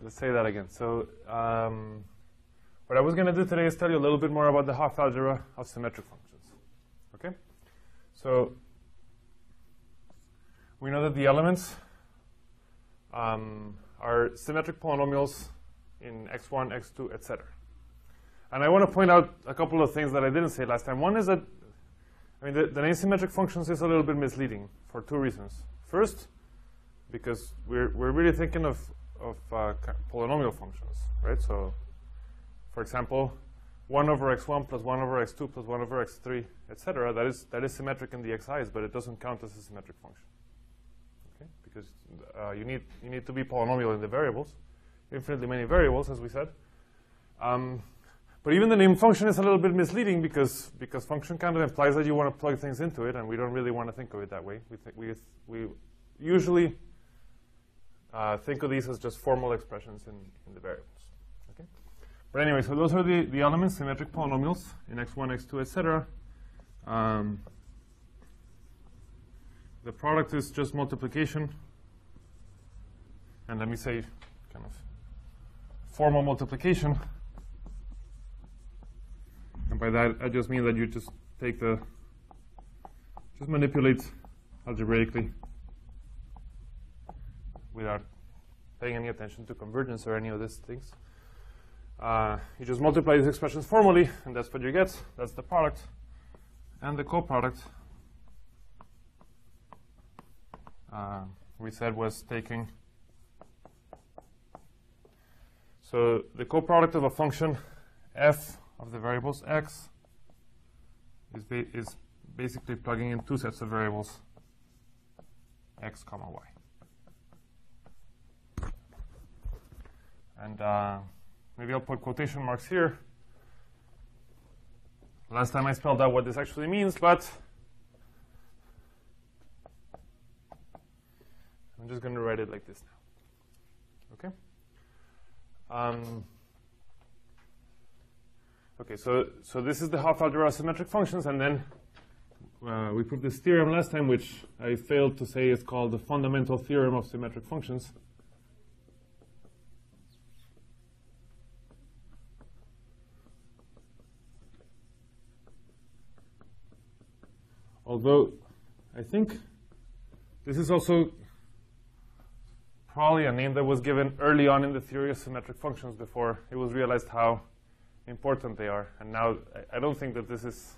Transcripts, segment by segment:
let's say that again. So what I was going to do today is tell you a little bit more about the Hopf algebra of symmetric functions. Okay? So we know that the elements are symmetric polynomials in x1, x2, etc. And I want to point out a couple of things that I didn't say last time. One is that, I mean, the name symmetric functions is a little bit misleading for two reasons. First, because we're really thinking of polynomial functions, right? So, for example, 1 over x1 plus 1 over x2 plus 1 over x3, etc. That is symmetric in the xi's, but it doesn't count as a symmetric function. Okay? Because you need to be polynomial in the variables, infinitely many variables, as we said. But even the name function is a little bit misleading because function kind of implies that you want to plug things into it, and we don't really want to think of it that way. We usually think of these as just formal expressions in the variables. Okay? But anyway, so those are the elements, symmetric polynomials in x1, x2, etc. The product is just multiplication. And let me say kind of formal multiplication. And by that, I just mean that you just just manipulate algebraically without paying any attention to convergence or any of these things. You just multiply these expressions formally, and that's what you get. That's the product. And the coproduct, we said, was taking. So the coproduct of a function f of the variables x is basically plugging in two sets of variables, x comma y. And maybe I'll put quotation marks here. Last time I spelled out what this actually means, but I'm just going to write it like this now. Okay? Okay, so this is the Hopf algebra of symmetric functions, and then we proved this theorem last time, which I failed to say is called the fundamental theorem of symmetric functions. Although I think this is also probably a name that was given early on in the theory of symmetric functions before it was realized how important they are. And now I don't think that this is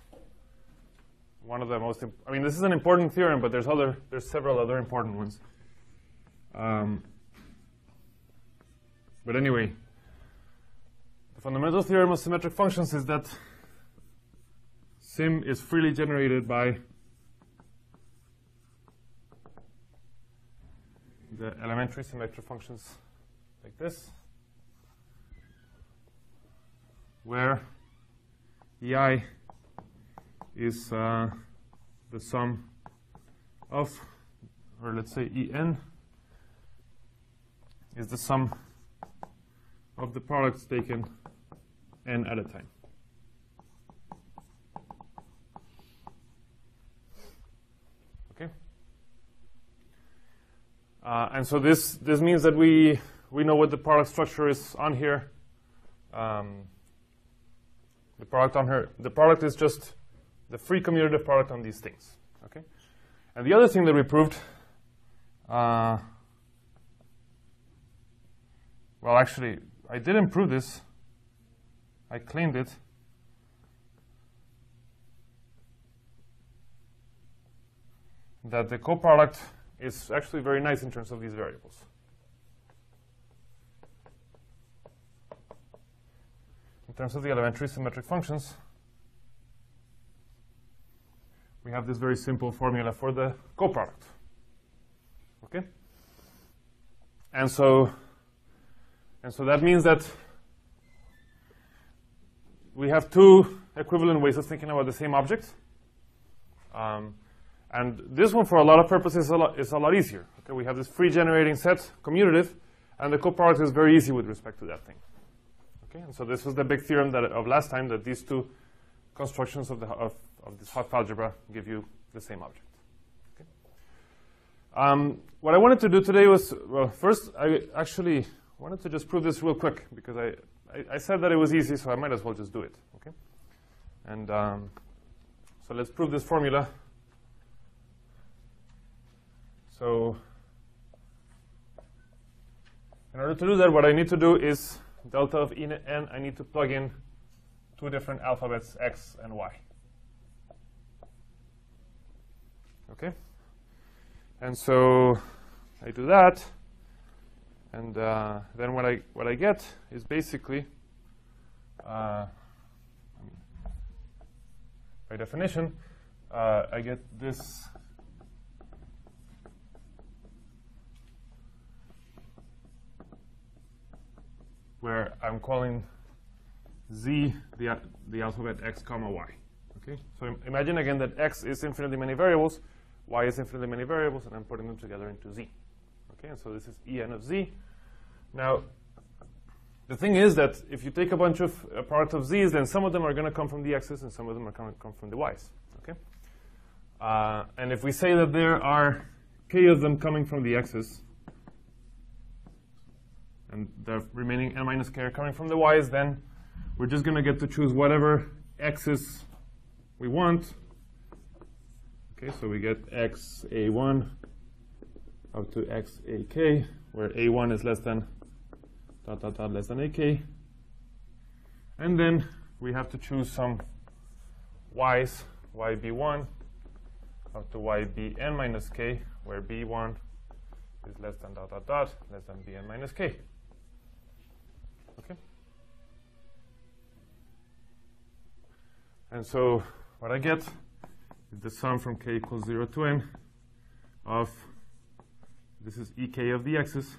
one of the most I mean, this is an important theorem, but there's several other important ones. But anyway, the fundamental theorem of symmetric functions is that sim is freely generated by the elementary symmetric functions like this, where EI is the sum of, or let's say En is the sum of the products taken n at a time. Okay? And so this means that we know what the product structure is on here. The product is just the free commutative product on these things. Okay? And the other thing that we proved, well, actually, I didn't prove this. I claimed it. That the coproduct is actually very nice in terms of these variables. In terms of the elementary symmetric functions, we have this very simple formula for the coproduct. Okay? And so that means that we have two equivalent ways of thinking about the same object. And this one, for a lot of purposes, is a lot easier. Okay? We have this free generating set, commutative, and the coproduct is very easy with respect to that thing. Okay? And so this was the big theorem of last time, that these two constructions of this Hopf algebra give you the same object. Okay? What I wanted to do today was, well, first I actually wanted to just prove this real quick because I said that it was easy, so I might as well just do it. Okay, and so let's prove this formula. So in order to do that, what I need to do is delta of n, I need to plug in two different alphabets, x and y. Okay, and so I do that, and then what I get is basically, by definition, I get this where I'm calling z the alphabet x comma y. Okay, so imagine again that x is infinitely many variables, y is infinitely many variables, and I'm putting them together into z. Okay, and so this is en of z. Now, the thing is that if you take a bunch of product of z's, then some of them are going to come from the x's and some of them are going to come from the y's. Okay, and if we say that there are k of them coming from the x's, and the remaining n minus k are coming from the y's, then we're just going to get to choose whatever x's we want. Okay, so we get xa1 up to xak, where a1 is less than dot dot dot less than ak. And then we have to choose some y's, yb1 up to ybn minus k, where b1 is less than dot dot dot less than bn minus k. Okay. And so what I get is the sum from k equals 0 to n of, this is ek of the x's,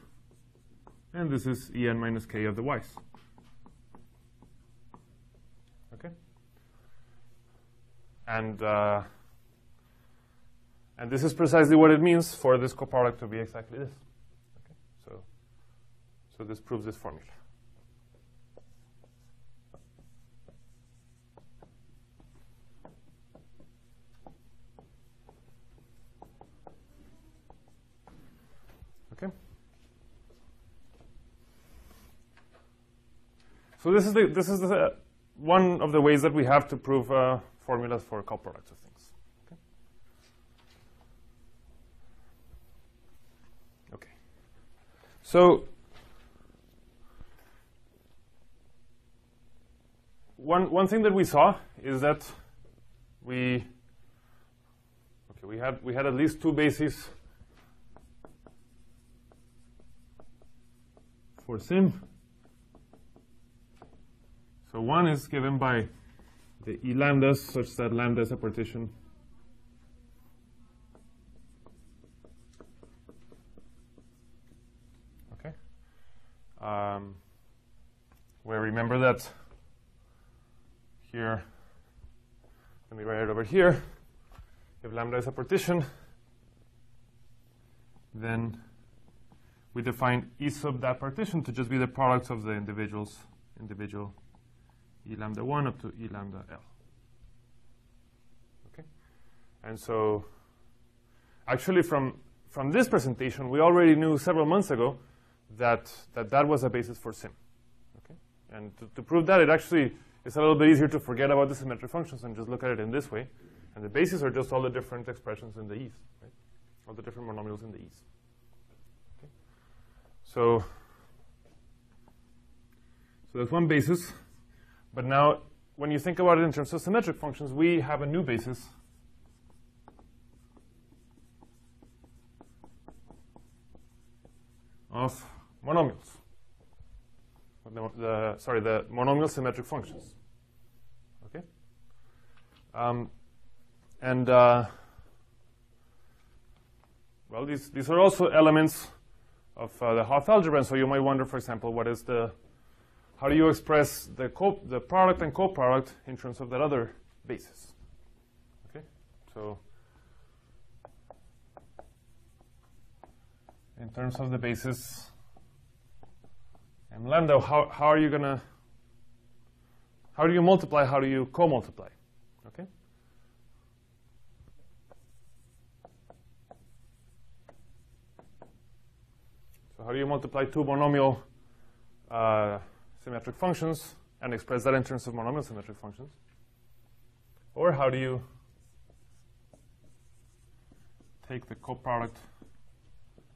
and this is en minus k of the y's. Okay? And this is precisely what it means for this coproduct to be exactly this. Okay? So this proves this formula. Okay. So this is one of the ways that we have to prove formulas for coproducts of things. Okay. Okay. So one thing that we saw is that we had at least two bases for sim. So one is given by the E lambdas, such that lambda is a partition okay, where remember that here, let me write it over here, if lambda is a partition, then we define E sub that partition to just be the products of the individual E lambda 1 up to E lambda L. Okay? And so actually from this presentation, we already knew several months ago that was a basis for sim. Okay? And to prove that, it actually is a little bit easier to forget about the symmetric functions and just look at it in this way. And the bases are just all the different expressions in the E's, right? All the different monomials in the E's. Okay? So that's one basis. But now, when you think about it in terms of symmetric functions, we have a new basis of monomials. The monomial symmetric functions. Okay? Well, these are also elements of the Hopf algebra, and so you might wonder, for example, how do you express the product and coproduct in terms of that other basis? Okay, so in terms of the basis m lambda, how do you multiply? How do you co-multiply? Okay. So how do you multiply two monomial symmetric functions and express that in terms of monomial symmetric functions? Or how do you take the coproduct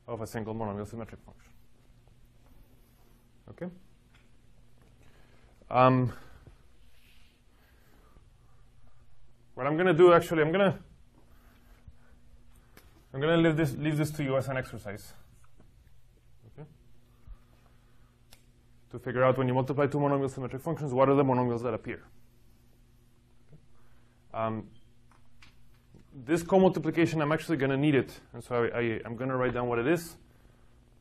of a single monomial symmetric function? Okay. What I'm going to do, actually, I'm going to leave this to you as an exercise. Okay. To figure out when you multiply two monomial symmetric functions, what are the monomials that appear? Okay. This co-multiplication, I'm actually going to need it, and so I'm going to write down what it is,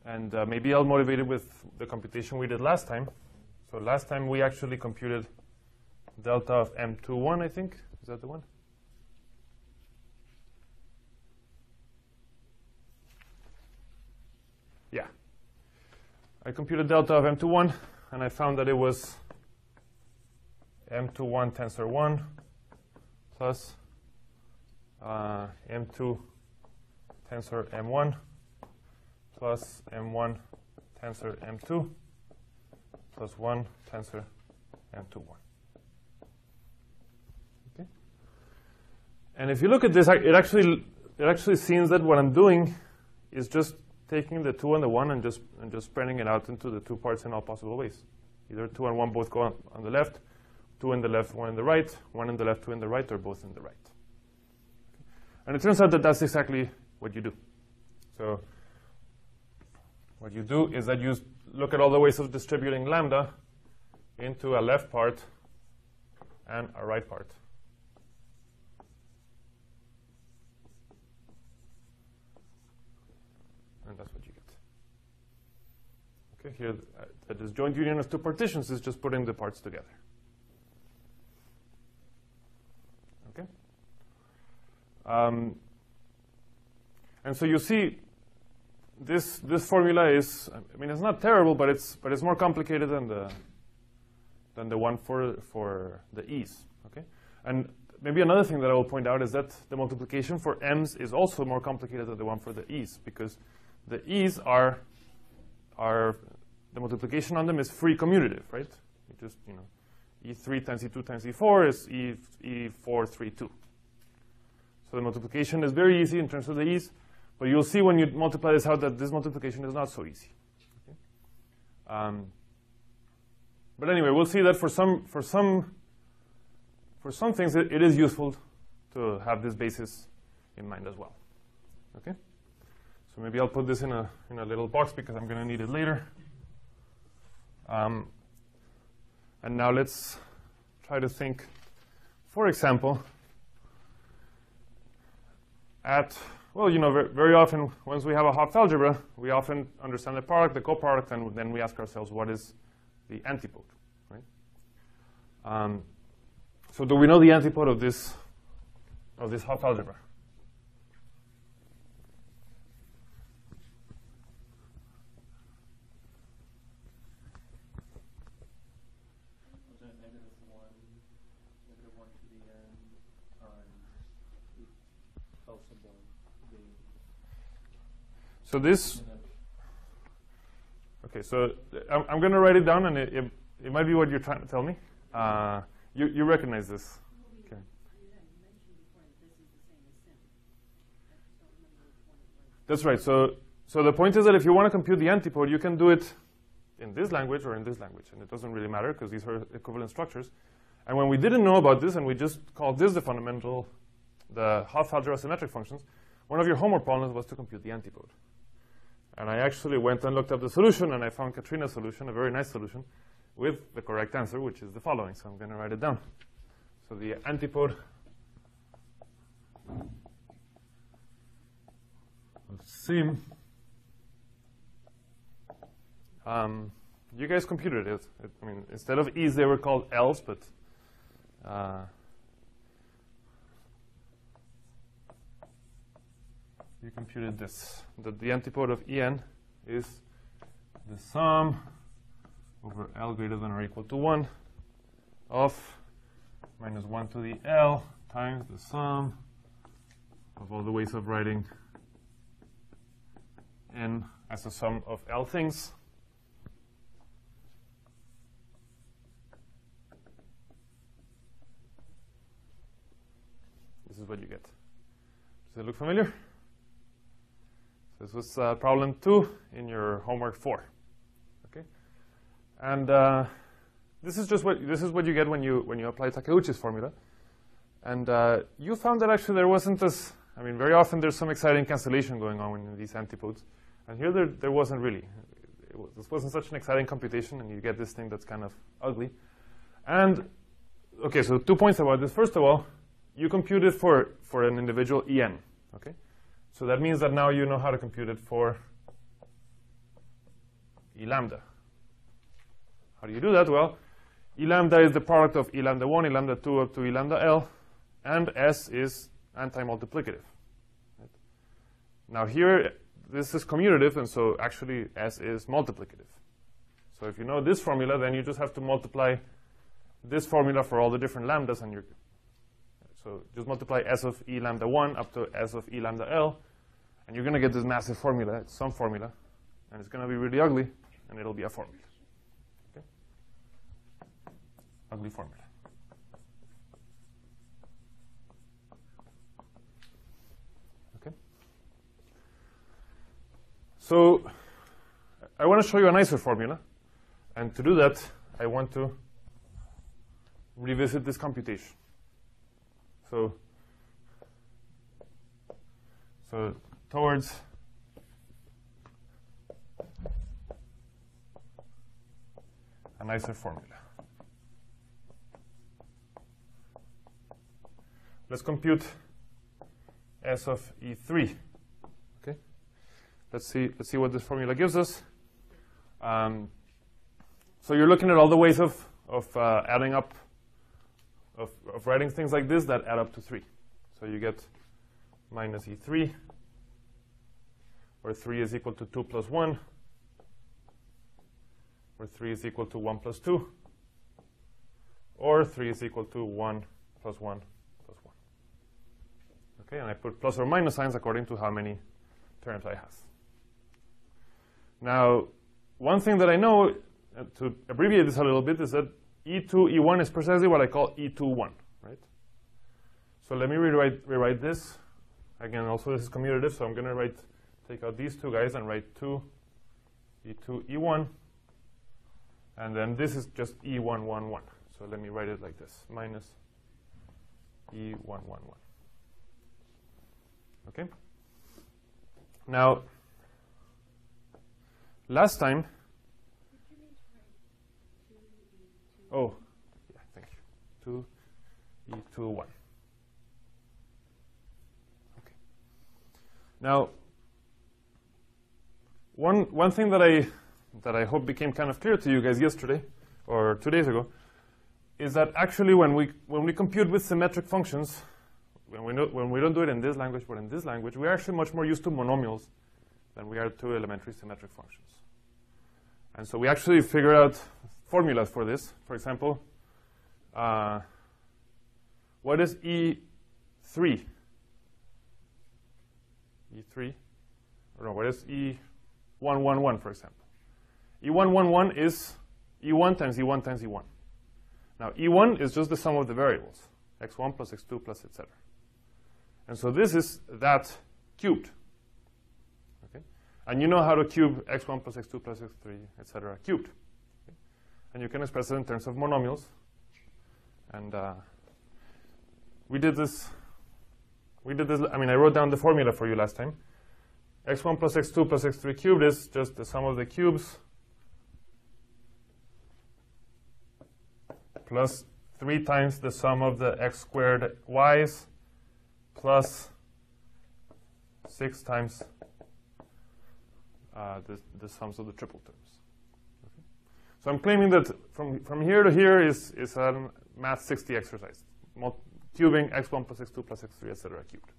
and maybe I'll motivate it with the computation we did last time. So last time we actually computed delta of M21, I think. Is that the one? Yeah. I computed delta of M21, and I found that it was M21 tensor 1 plus M2 tensor M1 plus M1 tensor M2 plus 1 tensor M21. Okay. And if you look at this, it actually seems that what I'm doing is just taking the 2 and the 1 and just spreading it out into the two parts in all possible ways. Either 2 and 1 both go on the left, 2 in the left, 1 in the right, 1 in the left, 2 in the right, or both in the right. Okay. And it turns out that that's exactly what you do. So what you do is that you look at all the ways of distributing lambda into a left part and a right part. And that's what you get. Okay, here, this joint union of two partitions is just putting the parts together. Okay? And so you see, this formula is, I mean, it's not terrible, but it's more complicated than the one for the e's. Okay, and maybe another thing that I will point out is that the multiplication for m's is also more complicated than the one for the e's, because the e's are the multiplication on them is free commutative, right? You just, you know, e3 times e2 times e4 is e4 3 2. So the multiplication is very easy in terms of the e's. But you'll see when you multiply this out that this multiplication is not so easy. Okay? But anyway, we'll see that for some things it is useful to have this basis in mind as well. Okay? So maybe I'll put this in a little box because I'm going to need it later. And now let's try to think, for example, well, you know, very often, once we have a Hopf algebra, we often understand the product, the coproduct, and then we ask ourselves, what is the antipode, right? So do we know the antipode of this Hopf algebra? So this, okay, so I'm going to write it down, and it might be what you're trying to tell me. You recognize this. Okay. That's right. So the point is that if you want to compute the antipode, you can do it in this language or in this language, and it doesn't really matter because these are equivalent structures. And when we didn't know about this, and we just called this the fundamental, the Hopf algebra symmetric functions, one of your homework problems was to compute the antipode. And I actually went and looked up the solution, and I found Katrina's solution, a very nice solution, with the correct answer, which is the following. So I'm going to write it down. So the antipode of Sim, you guys computed it. I mean, instead of e's, they were called l's, but you computed this, that the antipode of En is the sum over L greater than or equal to 1 of minus 1 to the L times the sum of all the ways of writing N as a sum of L things is what you get. Does it look familiar? So this was problem 2 in your homework 4. Okay, and this is what you get when you apply Takeuchi's formula. And you found that actually there wasn't this. I mean, very often there's some exciting cancellation going on in these antipodes, and here there wasn't really. This wasn't such an exciting computation, and you get this thing that's kind of ugly. And okay, so 2 points about this. First of all, you compute it for an individual En. Okay, so that means that now you know how to compute it for E lambda. How do you do that? Well, E lambda is the product of E lambda 1, E lambda 2 up to E lambda L, and S is anti-multiplicative. Right? Now here, this is commutative, and so actually S is multiplicative. So if you know this formula, then you just have to multiply this formula for all the different lambdas, and so just multiply S of E lambda 1 up to S of E lambda L, and you're going to get this massive formula. It's some formula, and it's going to be really ugly, and it'll be a formula. Okay? Ugly formula. Okay. So I want to show you a nicer formula, and to do that, I want to revisit this computation. So towards a nicer formula. Let's compute S of E3. Okay. Let's see what this formula gives us. So you're looking at all the ways of adding up, of writing things like this that add up to 3. So you get minus E3, where 3 is equal to 2 plus 1, where 3 is equal to 1 plus 2, or 3 is equal to 1 plus 1 plus 1. Okay, and I put plus or minus signs according to how many terms I have. Now, one thing that I know, to abbreviate this a little bit, is that E2, E1 is precisely what I call E21, right? So let me rewrite this. Again, also this is commutative, so I'm going to take out these two guys and write 2, E2, E1. And then this is just E111. So let me write it like this, minus E111. Okay? Now, last time, oh, yeah, thank you. 2E21. Okay. Now, one thing that I hope became kind of clear to you guys yesterday or 2 days ago is that actually when we compute with symmetric functions, when we don't do it in this language but in this language, we're actually much more used to monomials than we are to elementary symmetric functions. And so we actually figure out formulas for this. For example, what is E3? E3? Or no, what is E111, for example? E111 is E1 times E1 times E1. Now, E1 is just the sum of the variables, x1 plus x2 plus etc. And so this is that cubed. Okay? And you know how to cube x1 plus x2 plus x3, etc. cubed. Okay? And you can express it in terms of monomials. And we did this. I mean, I wrote down the formula for you last time. x1 plus x2 plus x3 cubed is just the sum of the cubes plus 3 times the sum of the x squared y's plus 6 times the sums of the triple terms. Okay. So I'm claiming that from here to here is a math 60 exercise, cubing x1 plus x2 plus x3, etc. cubed.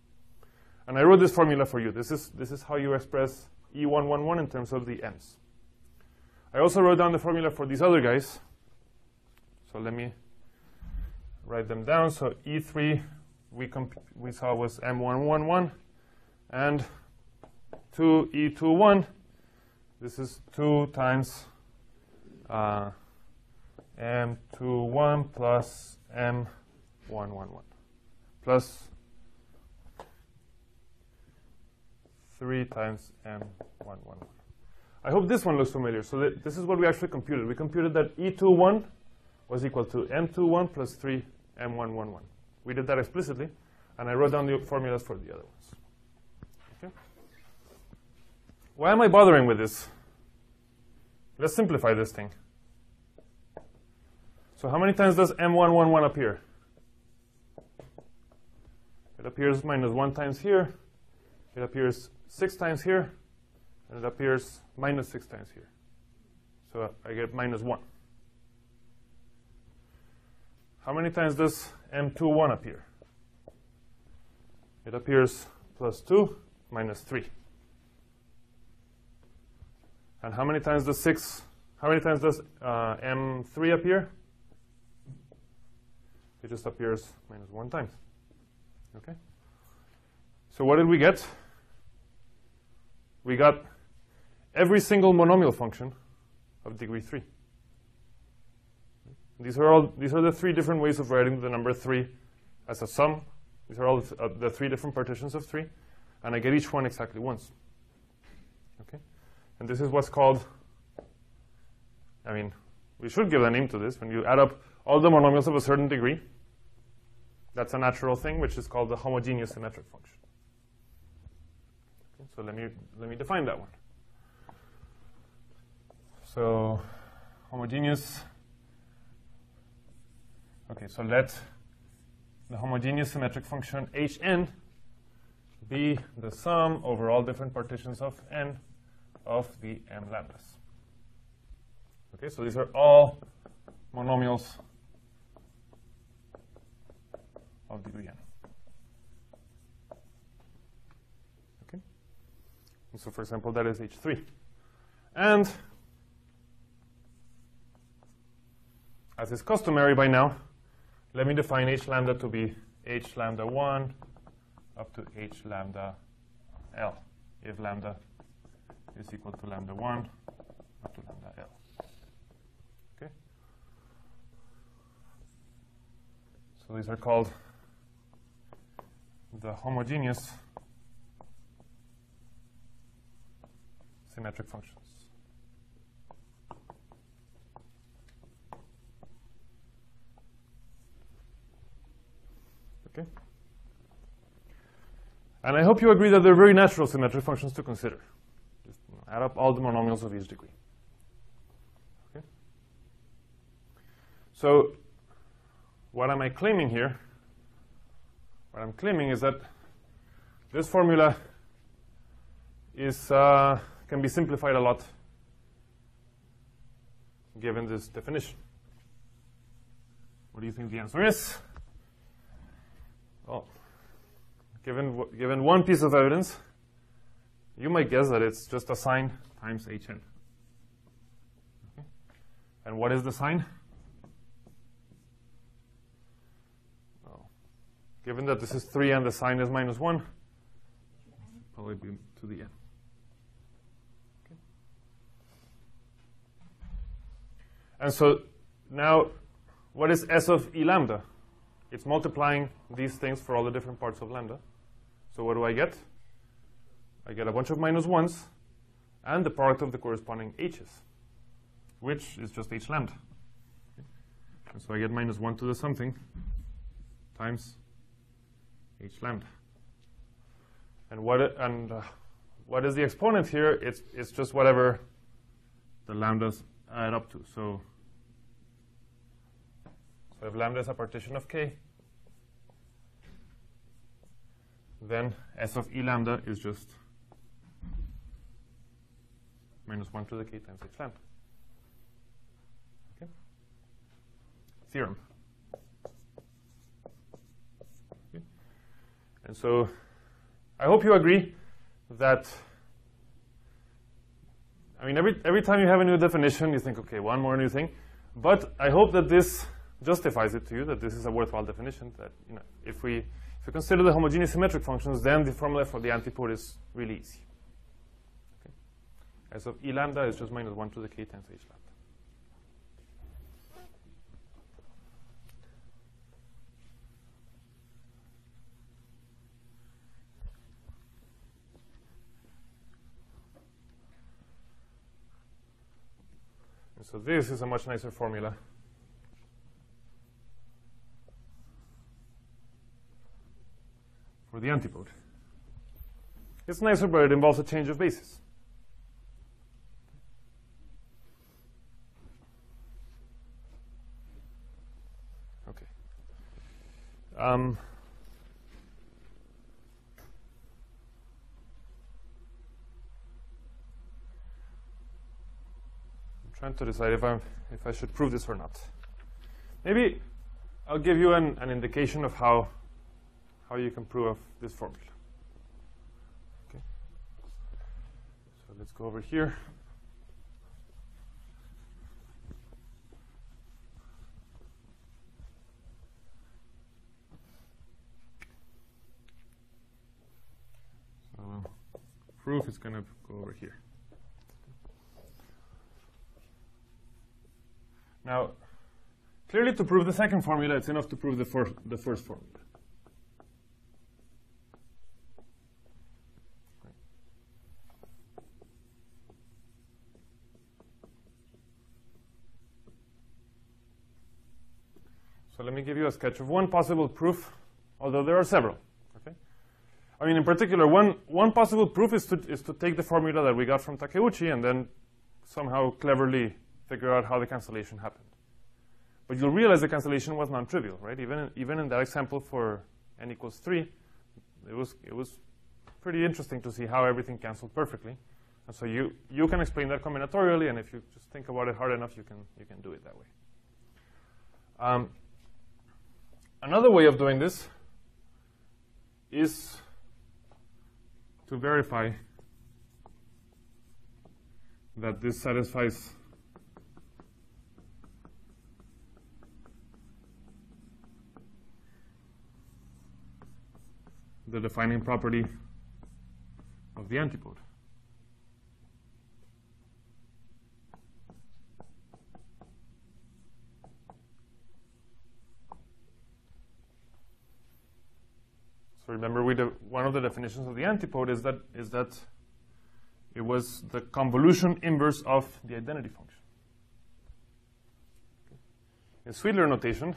And I wrote this formula for you. This is how you express E111 in terms of the n's. I also wrote down the formula for these other guys. So let me write them down. So E3 we saw was M111, and 2E21. This is 2 times M21 plus M111 plus 3 times m111. I hope this one looks familiar. So this is what we actually computed. We computed that E21 was equal to m21 plus 3 m111. We did that explicitly, and I wrote down the formulas for the other ones. Okay. Why am I bothering with this? Let's simplify this thing. So how many times does m111 appear? It appears minus 1 times here. It appears 6 times here. And it appears minus 6 times here. So I get minus 1. How many times does m21 appear? It appears plus 2 minus 3. And how many times does m3 appear? It just appears minus 1 times. Okay? So what did we get? We got every single monomial function of degree 3. These are the 3 different ways of writing the number 3 as a sum. These are all the 3 different partitions of 3, and I get each one exactly once. Okay? And this is what's called, I mean, we should give a name to this. When you add up all the monomials of a certain degree, that's a natural thing, which is called the homogeneous symmetric function. Okay, so let me define that one. So homogeneous. Okay, so let the homogeneous symmetric function Hn be the sum over all different partitions of n of the m lambdas. Okay, so these are all monomials of degree n. Okay, and so for example, that is H3. And as is customary by now, let me define H lambda to be H lambda 1 up to H lambda L, if lambda is equal to lambda 1 up to lambda L. Okay? So these are called the homogeneous symmetric functions. Okay? And I hope you agree that they're very natural symmetric functions to consider. Just add up all the monomials of each degree. Okay? So what am I claiming here? What I'm claiming is that this formula is can be simplified a lot given this definition. What do you think the answer is? Well, given one piece of evidence, you might guess that it's just a sign times Hn. Okay. And what is the sign? Well, given that this is 3 and the sign is minus 1, probably be to the n. Okay. And so now, what is S of E lambda? It's multiplying these things for all the different parts of lambda. So what do I get? I get a bunch of minus 1s and the product of the corresponding h's, which is just h lambda. Okay. And so I get minus 1 to the something times h lambda. And what is the exponent here? It's just whatever the lambdas add up to. So if lambda is a partition of k, then S of E lambda is just minus 1 to the k times h lambda. Okay? Theorem. Okay. And so I hope you agree that, I mean, every time you have a new definition, you think, okay, one more new thing. But I hope that this justifies it to you, that this is a worthwhile definition, that, you know, if we consider the homogeneous symmetric functions, then the formula for the antipode is really easy. Okay. S of E lambda is just minus 1 to the k times h lambda. so this is a much nicer formula. For the antipode. It's nicer, but it involves a change of basis. Okay. I'm trying to decide if I should prove this or not. Maybe I'll give you an indication of how you can prove this formula. Okay. So let's go over here. So proof is going to go over here. Now, clearly to prove the second formula, it's enough to prove the first formula. So let me give you a sketch of one possible proof, although there are several. Okay? I mean, in particular, one possible proof is to take the formula that we got from Takeuchi and then somehow cleverly figure out how the cancellation happened. But you'll realize the cancellation was non-trivial, right? Even in that example for n equals 3, it was pretty interesting to see how everything canceled perfectly. And so you can explain that combinatorially, and if you just think about it hard enough, you can do it that way. Another way of doing this is to verify that this satisfies the defining property of the antipode. So remember, one of the definitions of the antipode is that it was the convolution inverse of the identity function. Okay. In Sweetler notation,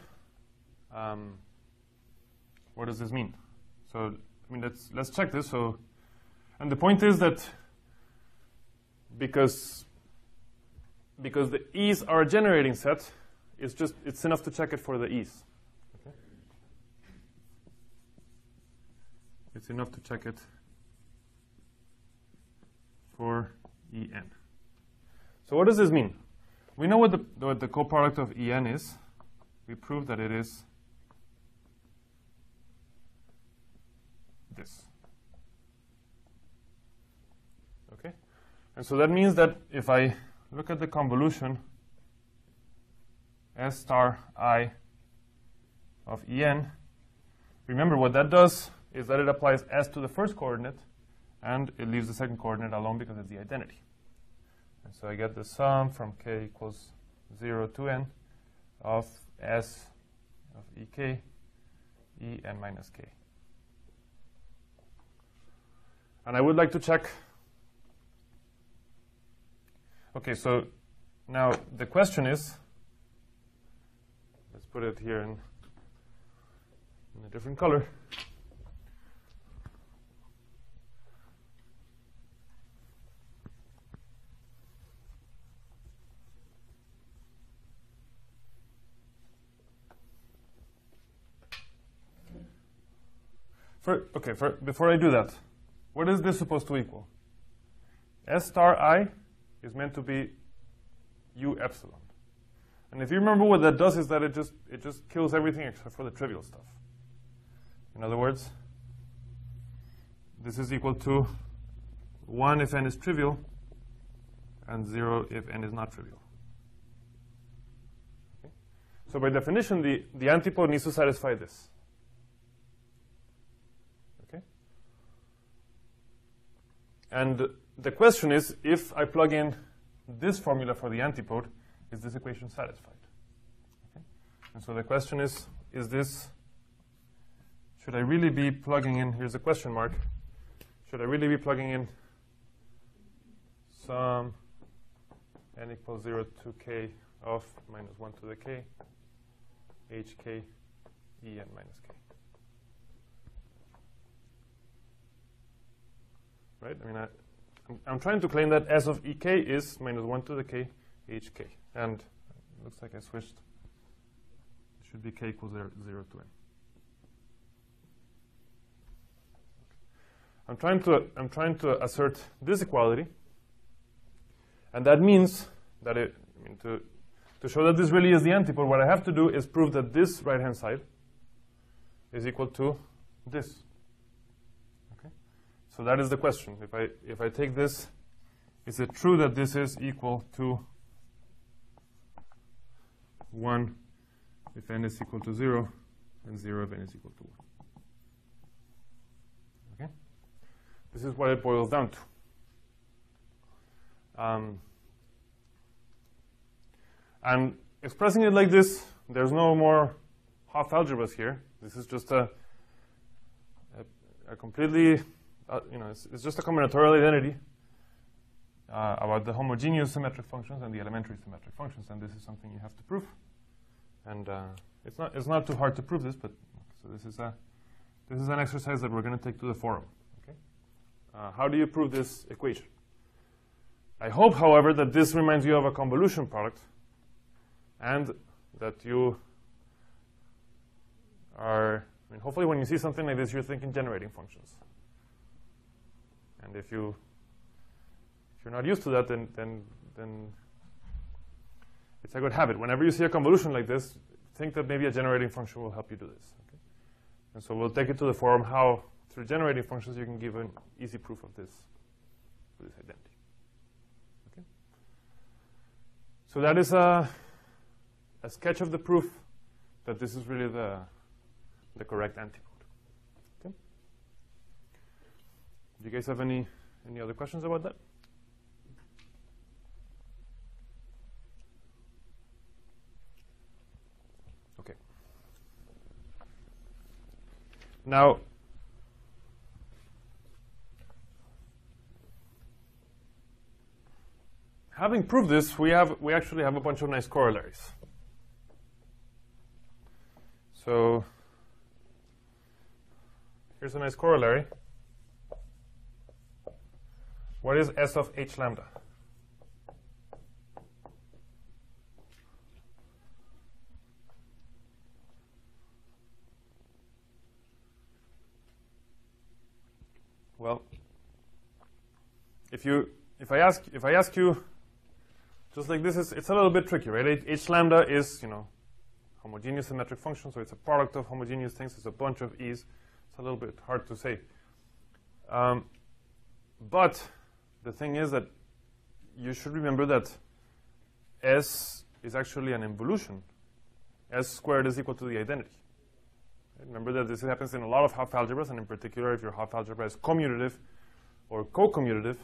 what does this mean? So, I mean, let's check this. So, and the point is that because the e's are a generating set, it's enough to check it for the e's. Okay? It's enough to check it for En. So what does this mean? We know what the coproduct of En is. We prove that it is this. Okay? And so that means that if I look at the convolution S star I of En, remember what that does is that it applies S to the first coordinate and it leaves the second coordinate alone because it's the identity. And so I get the sum from k equals 0 to n of S of Ek En minus k. And I would like to check. Okay, so now the question is, let's put it here in a different color. Before I do that, what is this supposed to equal? S star I is meant to be U epsilon. And if you remember, what that does is that it just kills everything except for the trivial stuff. In other words, this is equal to 1 if n is trivial and 0 if n is not trivial. Okay? So by definition, the antipode needs to satisfy this. And the question is, if I plug in this formula for the antipode, is this equation satisfied? Okay? And so the question is this, should I really be plugging in, here's a question mark, should I really be plugging in some n equals 0 to k of minus 1 to the k, hk, en minus k. Right? I mean, I'm trying to claim that S of ek is minus 1 to the k, hk. And it looks like I switched. It should be k equals 0 to n. I'm trying to assert this equality, and that means that to show that this really is the antipode, what I have to do is prove that this right-hand side is equal to this. Okay? So that is the question. If I take this, is it true that this is equal to 1 if n is equal to 0, and 0 if n is equal to 1? Okay? This is what it boils down to. And expressing it like this, there's no more Hopf algebras here. This is just a completely, it's just a combinatorial identity about the homogeneous symmetric functions and the elementary symmetric functions, and this is something you have to prove. And it's not too hard to prove this, but so this is an exercise that we're going to take to the forum. Okay? How do you prove this equation? I hope, however, that this reminds you of a convolution product, and that you are, hopefully when you see something like this, you're thinking generating functions. And if you're not used to that, then it's a good habit. Whenever you see a convolution like this, think that maybe a generating function will help you do this. Okay? And so we'll take it to the forum how, through generating functions, you can give an easy proof of this identity. Okay? So that is a sketch of the proof that this is really the correct antipode. Okay? Do you guys have any other questions about that? Okay. Now, having proved this, we actually have a bunch of nice corollaries. So here's a nice corollary. What is S of h lambda? Well, if I ask you, just like this, it's a little bit tricky, right? H lambda is, homogeneous symmetric function, so it's a product of homogeneous things. It's a bunch of e's. It's a little bit hard to say. But the thing is that you should remember that S is actually an involution. S squared is equal to the identity. Remember that this happens in a lot of Hopf algebras, and in particular, if your Hopf algebra is commutative or co-commutative,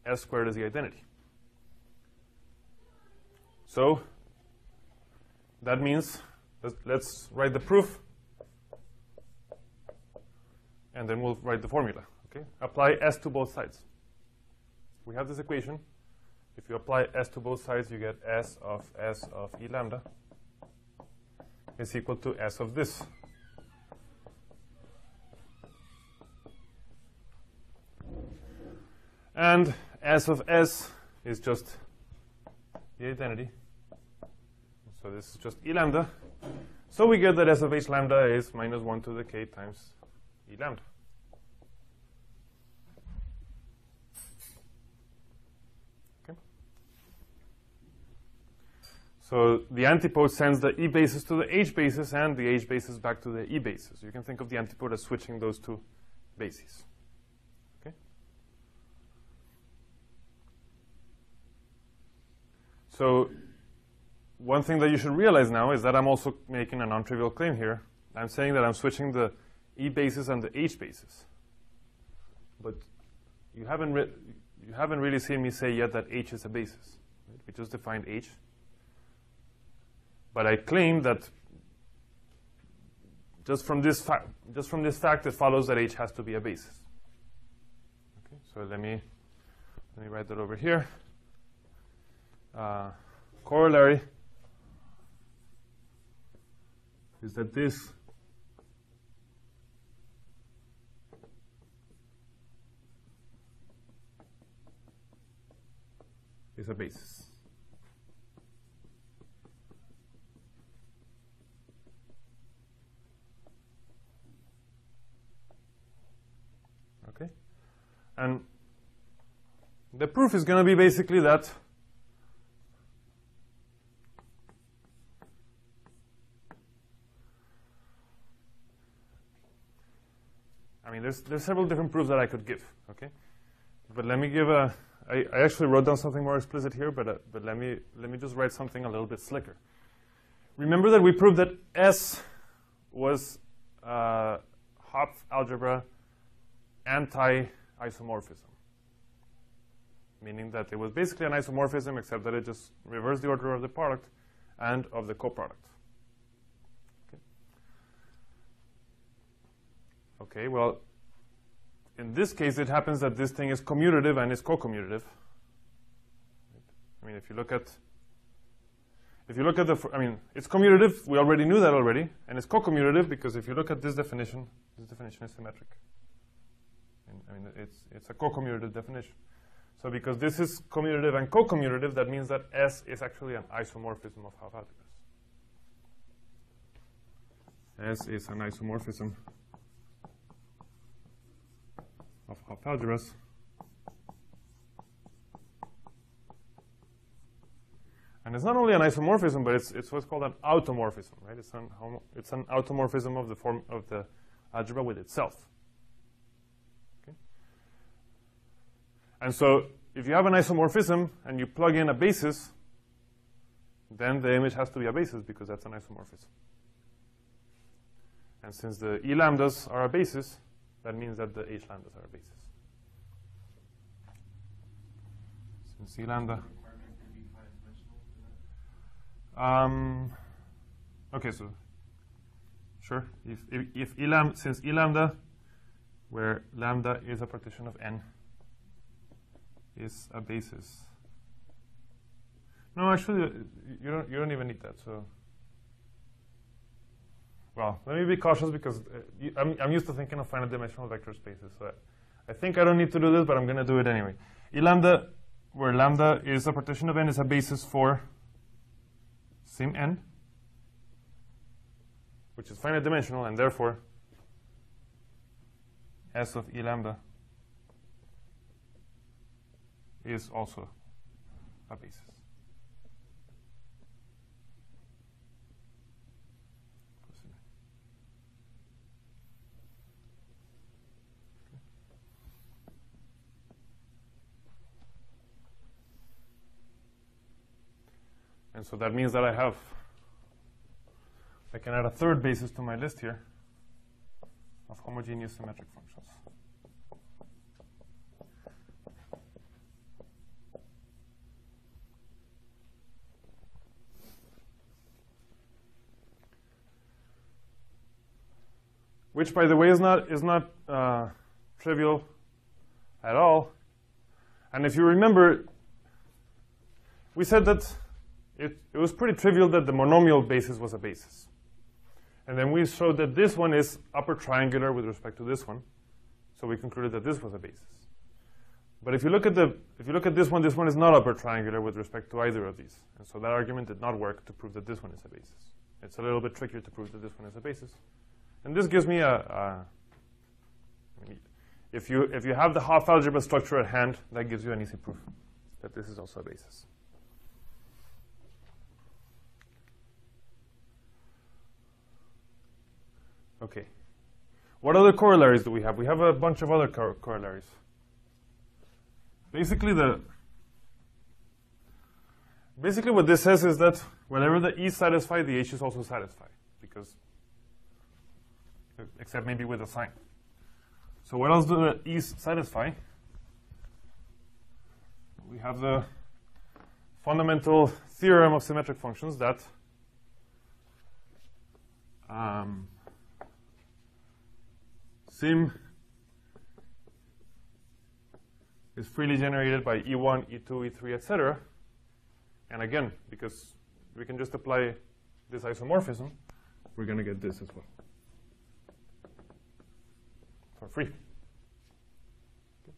S squared is the identity. So that means, let's write the proof, and then we'll write the formula. Okay? Apply S to both sides. We have this equation. If you apply S to both sides, you get S of E lambda is equal to S of this. And S of S is just the identity. So this is just E lambda. So we get that S of H lambda is minus 1 to the k times E lambda. Okay. So the antipode sends the E basis to the H basis and the H basis back to the E basis. You can think of the antipode as switching those two bases. Okay. So one thing that you should realize now is that I'm also making a non-trivial claim here. I'm saying that I'm switching the E basis and the H basis. But you haven't really seen me say yet that H is a basis. Right? We just defined H. But I claim that just from this fact, it follows that H has to be a basis. Okay, so let me write that over here. corollary is that this is a basis. Okay? And the proof is going to be basically that I mean, there's several different proofs that I could give, okay? But let me give I actually wrote down something more explicit here, but let me just write something a little bit slicker. Remember that we proved that S was Hopf algebra anti-isomorphism, meaning that it was basically an isomorphism except that it just reversed the order of the product and of the coproduct. Okay, well, in this case, it happens that this thing is commutative and is co-commutative. I mean, if you look at the, I mean, it's commutative. We already knew that already, and it's co-commutative because if you look at this definition is symmetric. And, I mean, it's a co-commutative definition. So because this is commutative and co-commutative, that means that S is actually an isomorphism of Hopf algebras. S is an isomorphism of Hopf algebras. And it's not only an isomorphism, but it's what's called an automorphism, right? It's an automorphism of the form of the algebra with itself. Okay? And so if you have an isomorphism and you plug in a basis, then the image has to be a basis because that's an isomorphism. And since the E lambdas are a basis, that means that the H lambdas are a basis. Since E lambda. Okay, so sure. If E lambda, since E lambda, where lambda is a partition of n, is a basis. No, actually, you don't even need that. So, well, let me be cautious because I'm used to thinking of finite dimensional vector spaces. So I think I don't need to do this, but I'm going to do it anyway. E lambda, where lambda is a partition of n, is a basis for sim n, which is finite dimensional, and therefore S of E lambda is also a basis. And so that means that I can add a third basis to my list here of homogeneous symmetric functions. Which, by the way, is not trivial at all. And if you remember, we said that it was pretty trivial that the monomial basis was a basis. And then we showed that this one is upper triangular with respect to this one. So we concluded that this was a basis. But if you look at this one is not upper triangular with respect to either of these. And so that argument did not work to prove that this one is a basis. It's a little bit trickier to prove that this one is a basis. And this gives me if you have the Hopf algebra structure at hand, that gives you an easy proof that this is also a basis. Okay. What other corollaries do we have? We have a bunch of other corollaries. Basically what this says is that whenever the E is satisfied, the H is also satisfied, because except maybe with a sign. So what else do the E's satisfy? We have the fundamental theorem of symmetric functions that sim is freely generated by E1, E2, E3, etc. And again, because we can just apply this isomorphism, we're going to get this as well for free. Okay.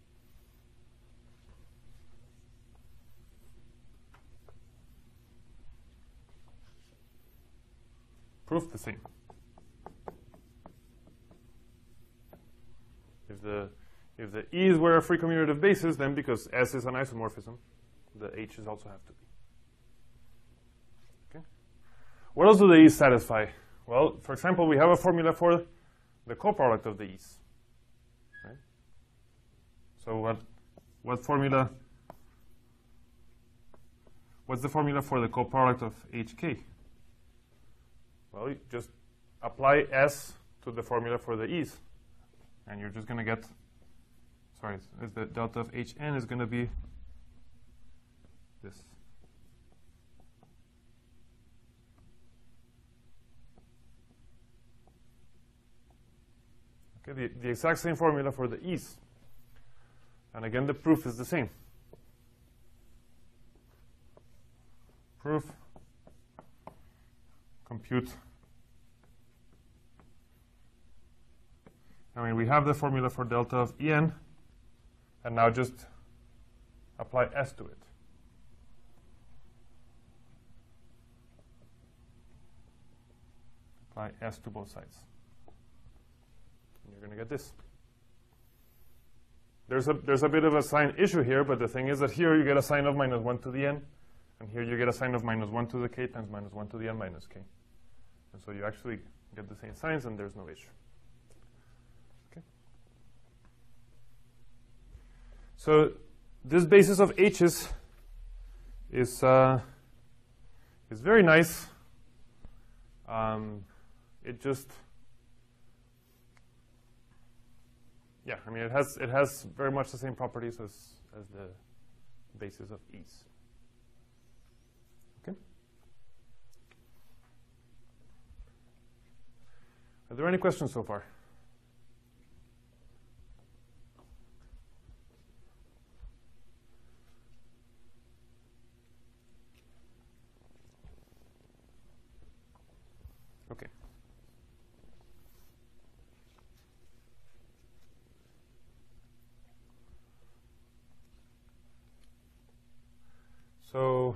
Proof the same. If the E's were a free commutative basis, then because S is an isomorphism, the H's also have to be. Okay. What else do the E's satisfy? Well, for example, we have a formula for the coproduct of the E's. Right? So what formula? What's the formula for the coproduct of HK? Well, you just apply S to the formula for the E's, and you're just going to get, sorry, the delta of Hn is going to be this. Okay, the exact same formula for the E's. And again, the proof is the same. Proof, compute. I mean, we have the formula for delta of En, and now just apply S to it. Apply S to both sides. And you're going to get this. There's a bit of a sign issue here, but the thing is that here you get a sign of minus 1 to the n, and here you get a sign of minus 1 to the k times minus 1 to the n minus k. And so you actually get the same signs, and there's no issue. Okay. So this basis of h's is very nice. It just, yeah, I mean, it has very much the same properties as the basis of E's. Okay. Are there any questions so far? Okay. So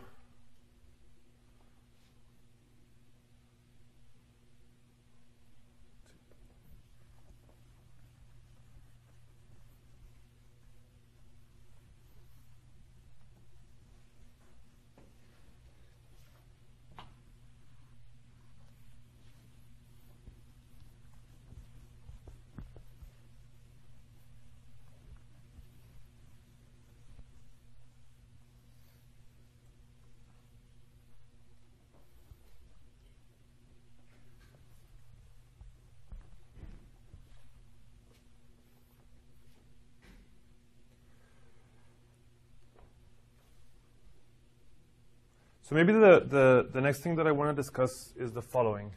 So maybe the next thing that I want to discuss is the following.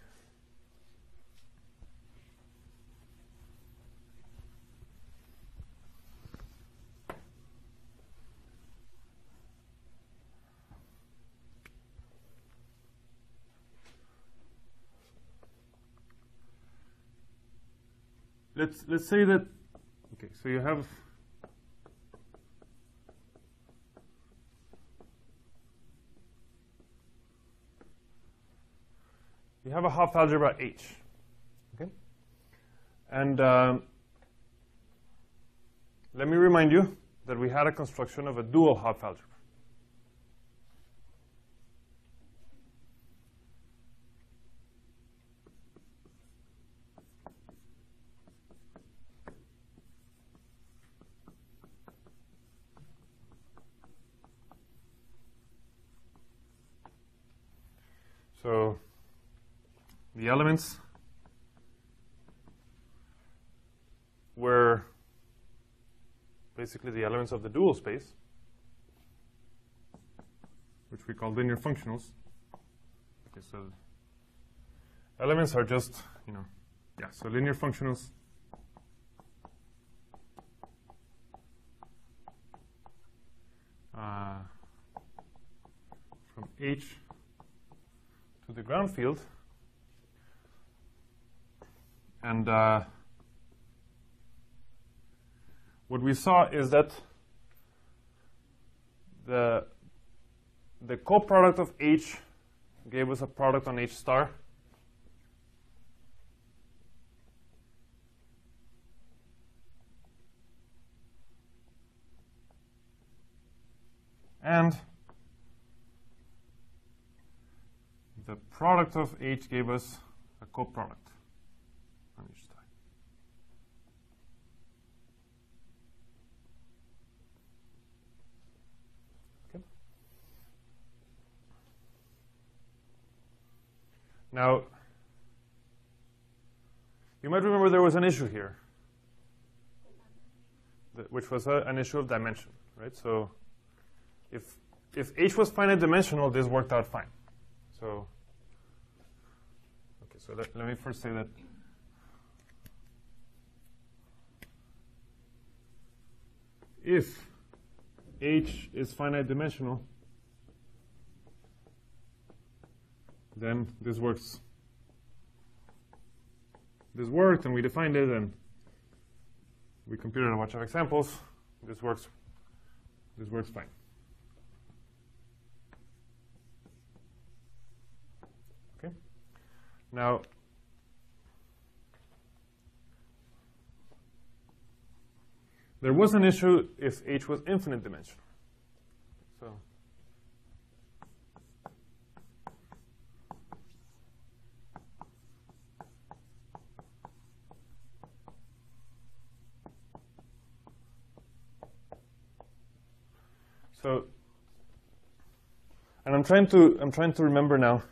Let's say that, okay, so you have a Hopf algebra H, okay? And let me remind you that we had a construction of a dual Hopf algebra. So the elements were basically the elements of the dual space, which we call linear functionals. Okay, so elements are just, yeah, so linear functionals from from H to the ground field. And what we saw is that the coproduct of H gave us a product on H star. And the product of H gave us a coproduct on H star. Okay. Now, you might remember there was an issue here, which was an issue of dimension, right? So if H was finite dimensional, this worked out fine. So, okay, so let me first say that if H is finite dimensional, then this works. This worked, and we defined it, and we computed a bunch of examples. This works fine. Okay. Now, there was an issue if H was infinite dimensional. So, and I'm trying to remember now.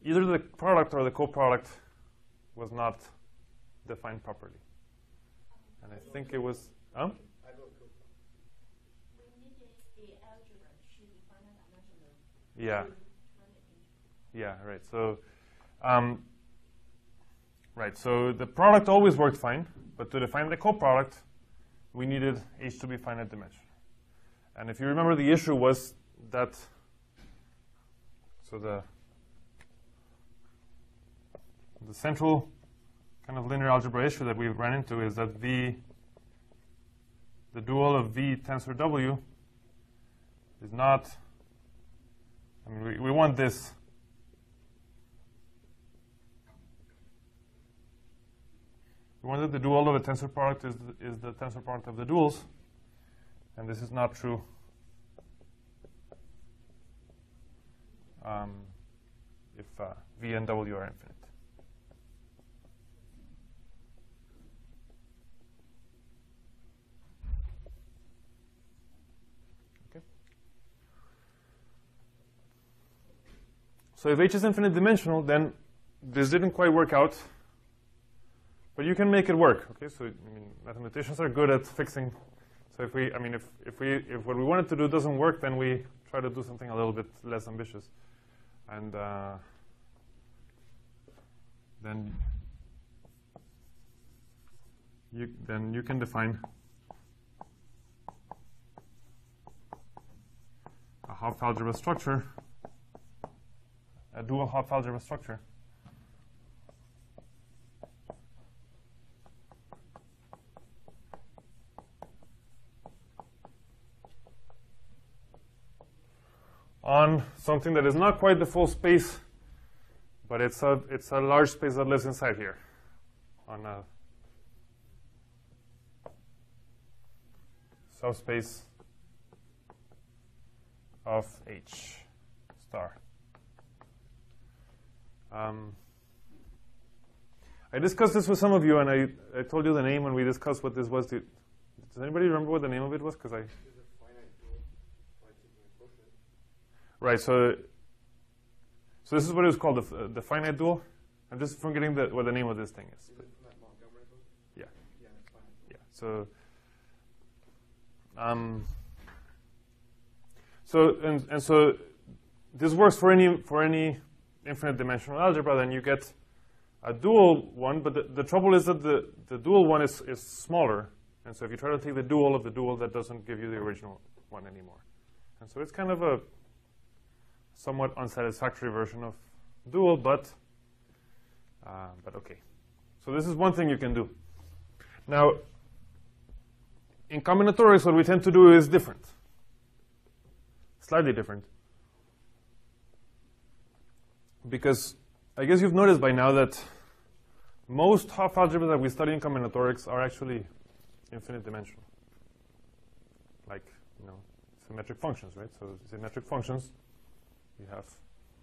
Either the product or the coproduct was not defined properly, and I think it was. We needed the algebra to be finite dimensional. Yeah. Right. So, right. So the product always worked fine, but to define the coproduct, we needed H to be finite dimensional. And if you remember, the issue was that. So the central kind of linear algebra issue that we ran into is that the dual of V tensor W is not, I mean, we want this. We want that the dual of a tensor product is the tensor product of the duals, and this is not true if V and W are infinite. So if H is infinite dimensional, then this didn't quite work out, but you can make it work. Okay, so I mean, mathematicians are good at fixing. So if what we wanted to do doesn't work, then we try to do something a little bit less ambitious, and then you can define a Hopf algebra structure. A dual Hopf algebra structure. On something that is not quite the full space, but it's a large space that lives inside here. On a subspace of H star. I discussed this with some of you, and I told you the name when we discussed what this was. Does anybody remember what the name of it was? Right. So this is what it was called, the finite dual. I'm just forgetting what the name of this thing is. Yeah. Yeah. So so this works for any infinite dimensional algebra. Then you get a dual one, but the trouble is that the dual one is smaller, and so if you try to take the dual of the dual, that doesn't give you the original one anymore. And so it's kind of a somewhat unsatisfactory version of dual, but okay. So this is one thing you can do. Now, in combinatorics, what we tend to do is different, slightly different. Because I guess you've noticed by now that most Hopf algebras that we study in combinatorics are actually infinite dimensional. Like, symmetric functions, right? So symmetric functions, you have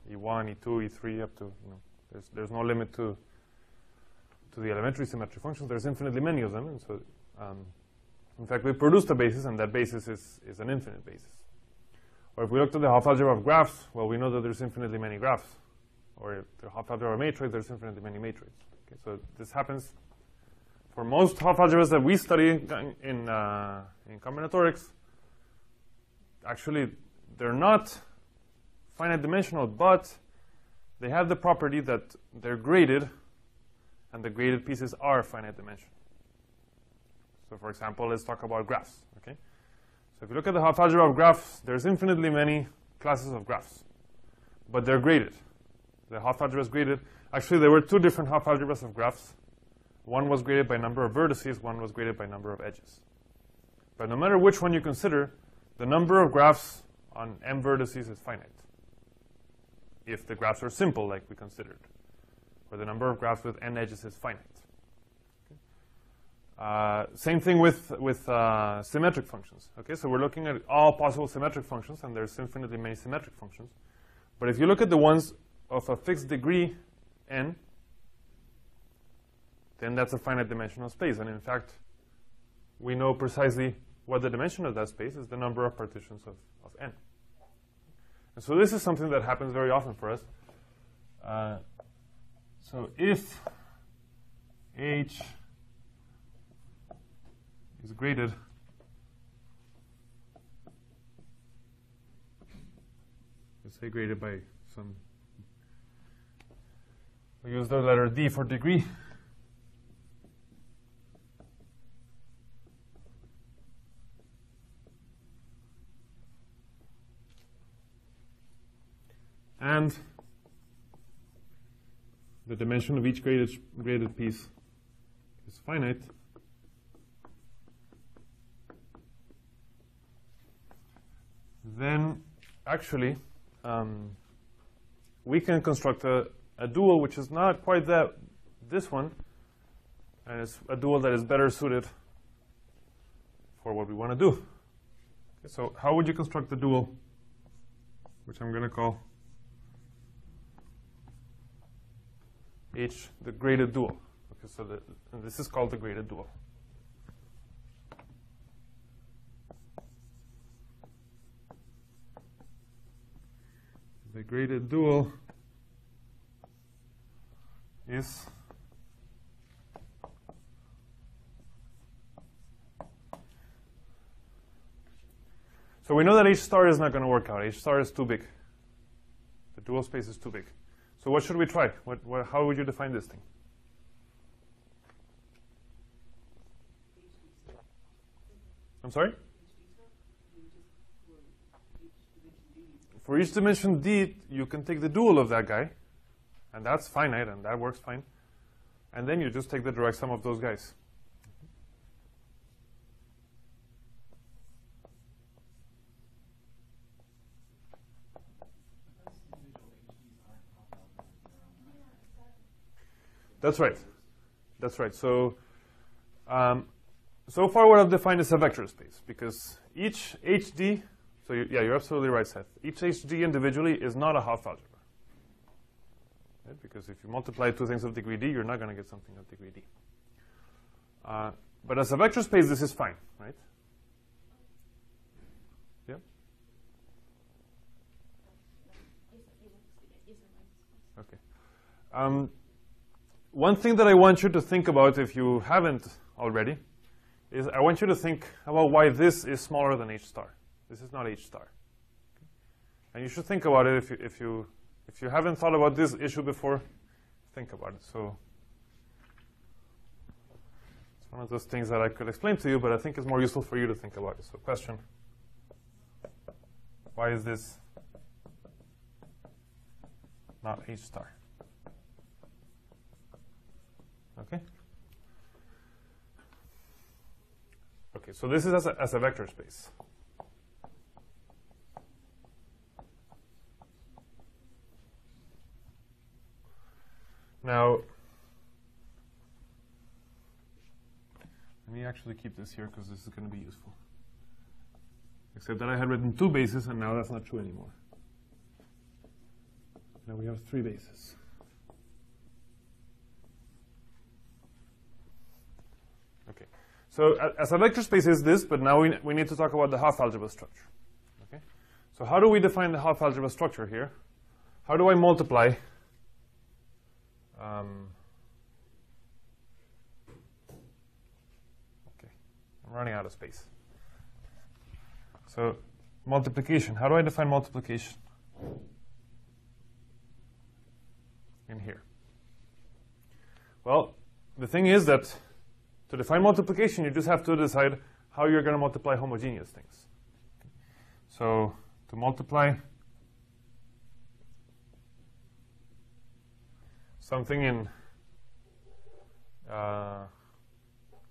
E1, E2, E3, up to, there's no limit to the elementary symmetric functions. There's infinitely many of them. And so, in fact, we produced a basis, and that basis is an infinite basis. Or if we look to the Hopf algebra of graphs, well, we know that there's infinitely many graphs. Or if the Hopf algebra of matrix, there's infinitely many matrices. Okay, so this happens for most Hopf algebras that we study in combinatorics. Actually, they're not finite dimensional, but they have the property that they're graded, and the graded pieces are finite dimensional. So, for example, let's talk about graphs. Okay, so if you look at the Hopf algebra of graphs, there's infinitely many classes of graphs, but they're graded. The Hopf algebra is graded. Actually, there were two different Hopf algebras of graphs. One was graded by number of vertices, one was graded by number of edges. But no matter which one you consider, the number of graphs on m vertices is finite, if the graphs are simple, like we considered. Or the number of graphs with n edges is finite. Okay. Same thing with symmetric functions. Okay, so we're looking at all possible symmetric functions, and there's infinitely many symmetric functions. But if you look at the ones of a fixed degree n, then that's a finite dimensional space. And in fact, we know precisely what the dimension of that space is, the number of partitions of n. And so this is something that happens very often for us. So if H is graded let's say graded by some, we use the letter D for degree. And the dimension of each graded piece is finite. Then, actually, we can construct a dual which is not quite this one, and it's a dual that is better suited for what we want to do. Okay, so how would you construct the dual, which I'm going to call H, the graded dual? Okay, so this is called the graded dual. The graded dual is so we know that H star is not going to work out. H star is too big. The dual space is too big. So what should we try? How would you define this thing? I'm sorry? For each dimension D, you can take the dual of that guy, and that's finite, and that works fine. And then you just take the direct sum of those guys. That's right. That's right. So, so far what I've defined is a vector space, because each HD, so you're absolutely right, Seth. Each HD individually is not a Hopf algebra. Right? Because if you multiply two things of degree D, you're not going to get something of degree D. But as a vector space, this is fine, right? Yeah? Okay. One thing that I want you to think about, if you haven't already, is I want you to think about why this is smaller than H star. This is not H star. Okay? And you should think about it if you haven't thought about this issue before, think about it. So it's one of those things that I could explain to you, but I think it's more useful for you to think about it. So question, why is this not H star. Okay? Okay, so this is as a vector space. Now, let me actually keep this here because this is going to be useful. Except that I had written 2 bases, and now that's not true anymore. Now we have 3 bases. Okay, so as a vector space is this, but now we need to talk about the Hopf algebra structure. Okay, so how do we define the Hopf algebra structure here? How do I multiply? Okay, I'm running out of space. So multiplication. How do I define multiplication? In here. Well, the thing is that to define multiplication, you just have to decide how you're going to multiply homogeneous things. So to multiply something in,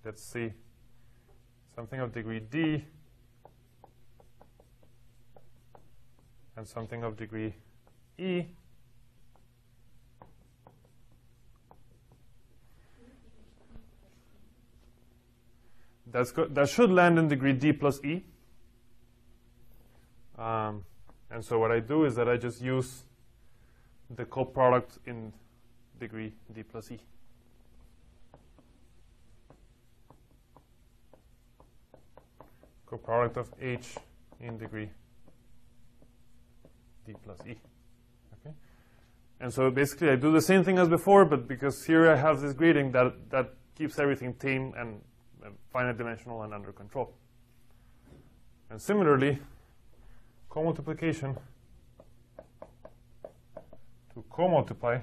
let's see, something of degree D and something of degree E, that should land in degree D plus E. And so what I do is that I just use the coproduct in degree D plus E. Coproduct of H in degree D plus E. Okay? And so basically I do the same thing as before, but because here I have this grading that keeps everything tame and finite dimensional and under control. And similarly, co-multiplication to co-multiply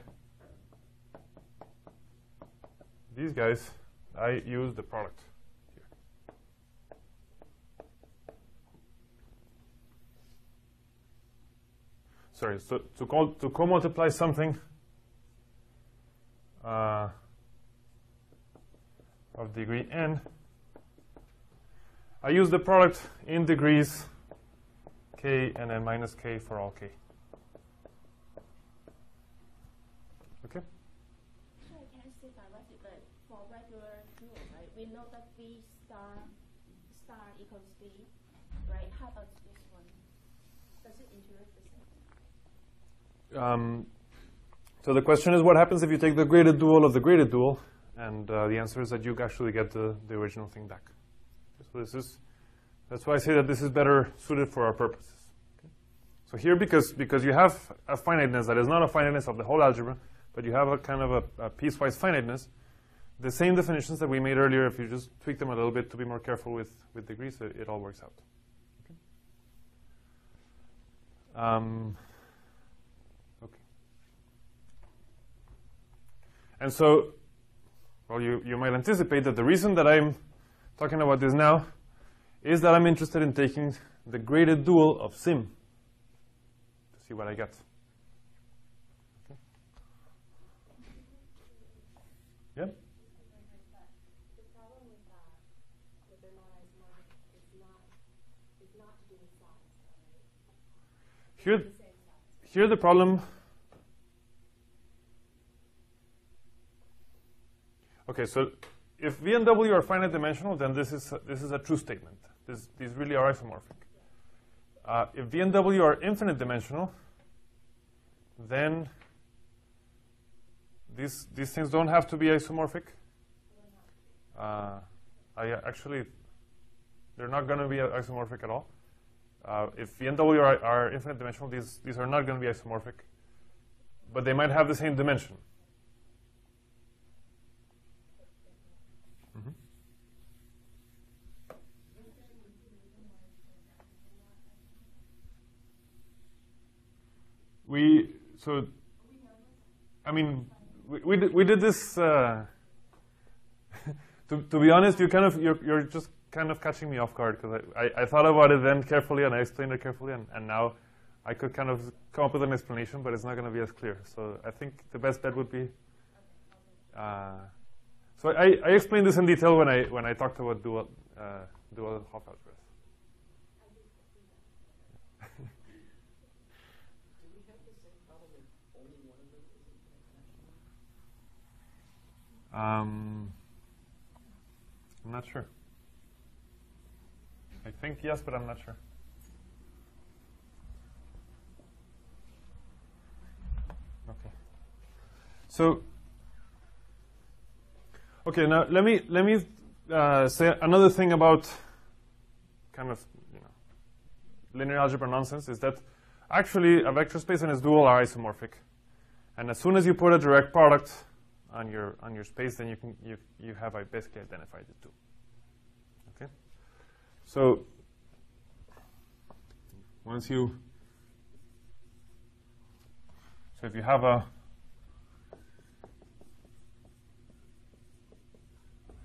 these guys, I use the product here. Sorry, so to co-multiply something of degree n, I use the product in degrees k and then minus k for all k. Okay? So I can say directly, but for regular dual, right, we know that B star equals B, right? How about this one? Does it interact the same? So the question is, what happens if you take the graded dual of the graded dual? And the answer is that you actually get the original thing back. So that's why I say that this is better suited for our purposes. Okay? So here, because you have a finiteness that is not a finiteness of the whole algebra, but you have a kind of a piecewise finiteness, the same definitions that we made earlier, if you just tweak them a little bit to be more careful with degrees, it all works out. Okay. Okay. And so, well, you might anticipate that the reason that I'm talking about this now is that I'm interested in taking the graded dual of Sim to see what I get. Okay. Yeah? The problem with that, with the non-isomorphic, is not to do with size, right? Here the problem. Okay, so if V and W are finite dimensional, then this is a true statement. These really are isomorphic. If V and W are infinite dimensional, then these things don't have to be isomorphic. They're not going to be isomorphic at all. If V and W are infinite dimensional, these are not going to be isomorphic, but they might have the same dimension. We did this. To be honest, you're just kind of catching me off guard because I thought about it then carefully and I explained it carefully and now I could kind of come up with an explanation, but it's not going to be as clear. So I think the best bet would be. So I explained this in detail when I talked about dual Hopf algebras. I'm not sure. I think yes, but I'm not sure. Okay. So, okay. Now let me say another thing about kind of linear algebra nonsense is that actually a vector space and its dual are isomorphic, and as soon as you put a direct product on your space, then you have basically identified the two. Okay. So if you have I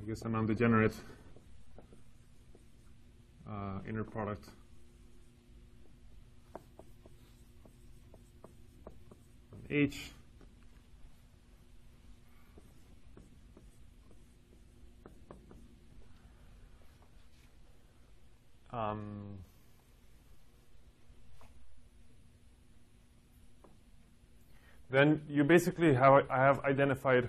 guess a non-degenerate inner product on H, then you basically I have identified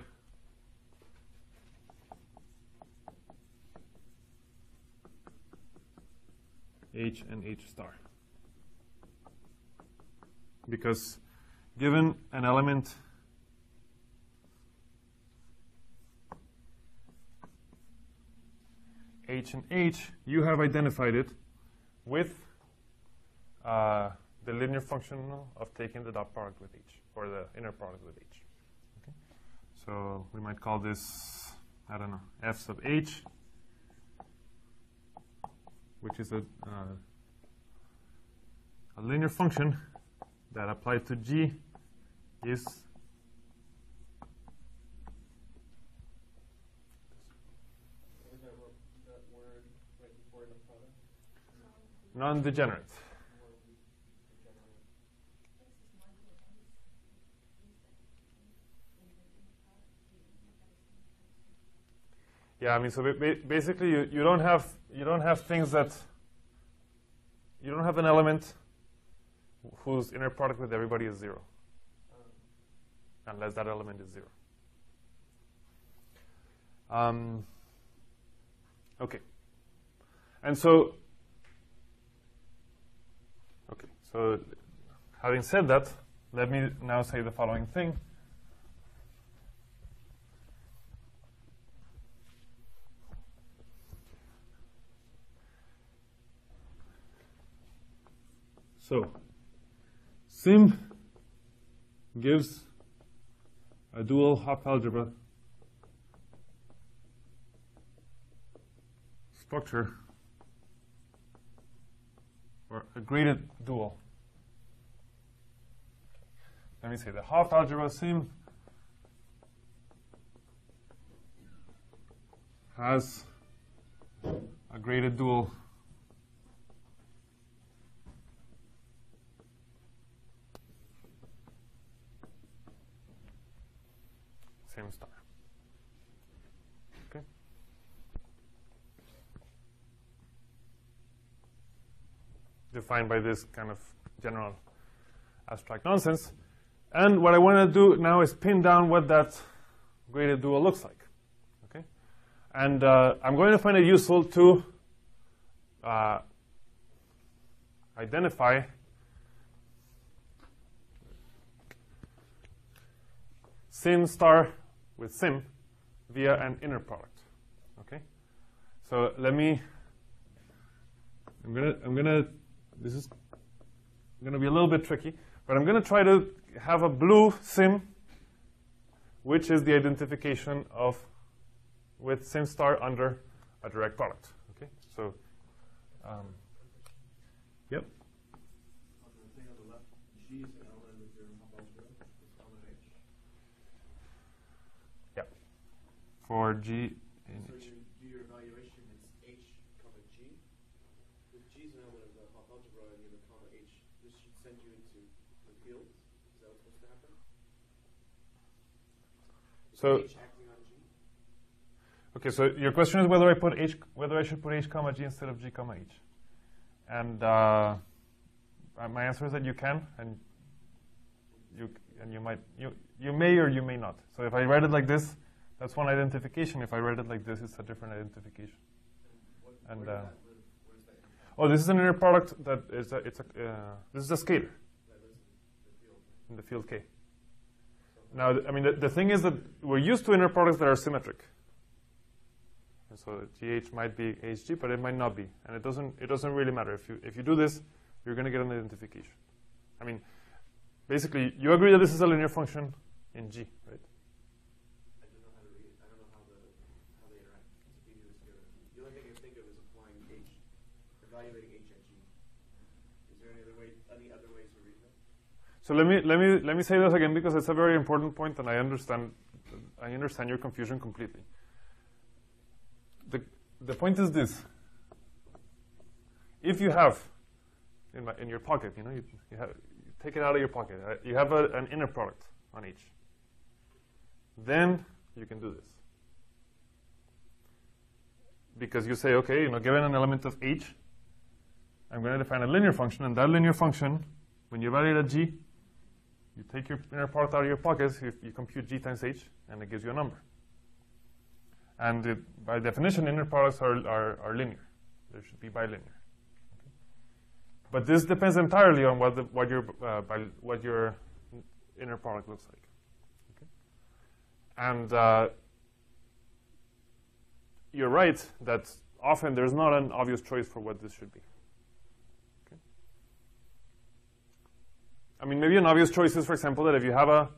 H and H star. Because given an element H and H, you have identified it with the linear function of taking the dot product with H, or the inner product with H. Okay? So we might call this, I don't know, f sub H, which is a linear function that applied to G is non-degenerate. Yeah, I mean, so basically, you don't have things that you don't have an element whose inner product with everybody is 0, unless that element is 0. Okay, and so having said that, let me now say the following thing. So, Sim gives a dual Hopf algebra structure, or a graded dual. Let me say the Hopf algebra Sim has a graded dual Sim star. Okay. Defined by this kind of general abstract nonsense. And what I want to do now is pin down what that graded dual looks like. Okay? And I'm going to find it useful to identify Sim star with Sim via an inner product. Okay? So this is gonna be a little bit tricky, but I'm gonna try to have a blue Sim, which is the identification with Sim star under a direct product. Okay? So yep. On the thing on the left, G is an element of your Hopf algebra. It's common H. Yep. For G in So H. you do your evaluation, it's H, comma G. If G is an element of the Hopf algebra and you have a comma H, this should send you into the field? Is that what's supposed to happen? Is So H acting on G? okay, so your question is whether I should put H comma G instead of G comma H. And my answer is that you can, and you may or you may not. So if I write it like this, that's one identification. If I write it like this, it's a different identification. And oh, this is an inner product that is this is a scalar in the field K. Now, I mean, the thing is that we're used to inner products that are symmetric. And so GH might be HG, but it might not be, and it doesn't really matter. If you do this, you're going to get an identification. I mean, basically, you agree that this is a linear function in G, right? I don't know how to read it. I don't know how they interact. It's easier to scale. The only thing I can think of is applying H, evaluating H at G. Is there any other ways to read that? So let me say this again because it's a very important point, and I understand your confusion completely. The point is this: if you have in your pocket, you take it out of your pocket, you have an inner product on H, then you can do this. Because you say, okay, given an element of H, I'm going to define a linear function, and that linear function, when you evaluate at G, you take your inner product out of your pockets, you compute G times H, and it gives you a number. And by definition, inner products are linear. They should be bilinear. Okay? But this depends entirely on what your inner product looks like. Okay? And you're right that often there's not an obvious choice for what this should be. Okay? I mean, maybe an obvious choice is, for example, that if you have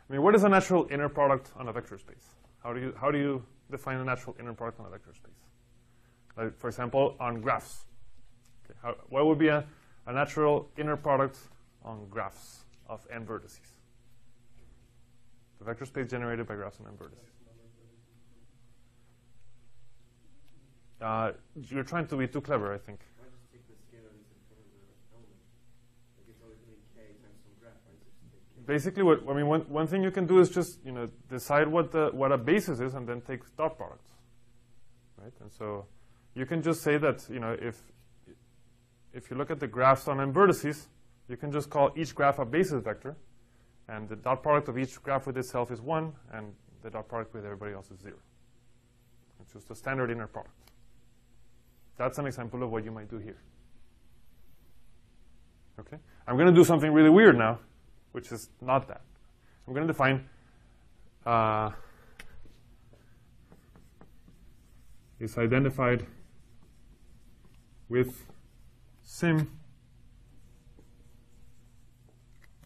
what is a natural inner product on a vector space? How do you define a natural inner product on a vector space? Like, for example, on graphs. Okay, what would be a natural inner product on graphs of n vertices? The vector space generated by graphs on n vertices. You're trying to be too clever, I think. Why just take the scalar that's in front of the element? Like it's always going to be K times some graph, right? So basically, one thing you can do is just decide what a basis is, and then take dot products, right? And so you can just say that if you look at the graphs on n vertices, you can just call each graph a basis vector, and the dot product of each graph with itself is 1, and the dot product with everybody else is 0. It's just a standard inner product. That's an example of what you might do here. Okay, I'm going to do something really weird now, which is not that. I'm going to define is identified with sim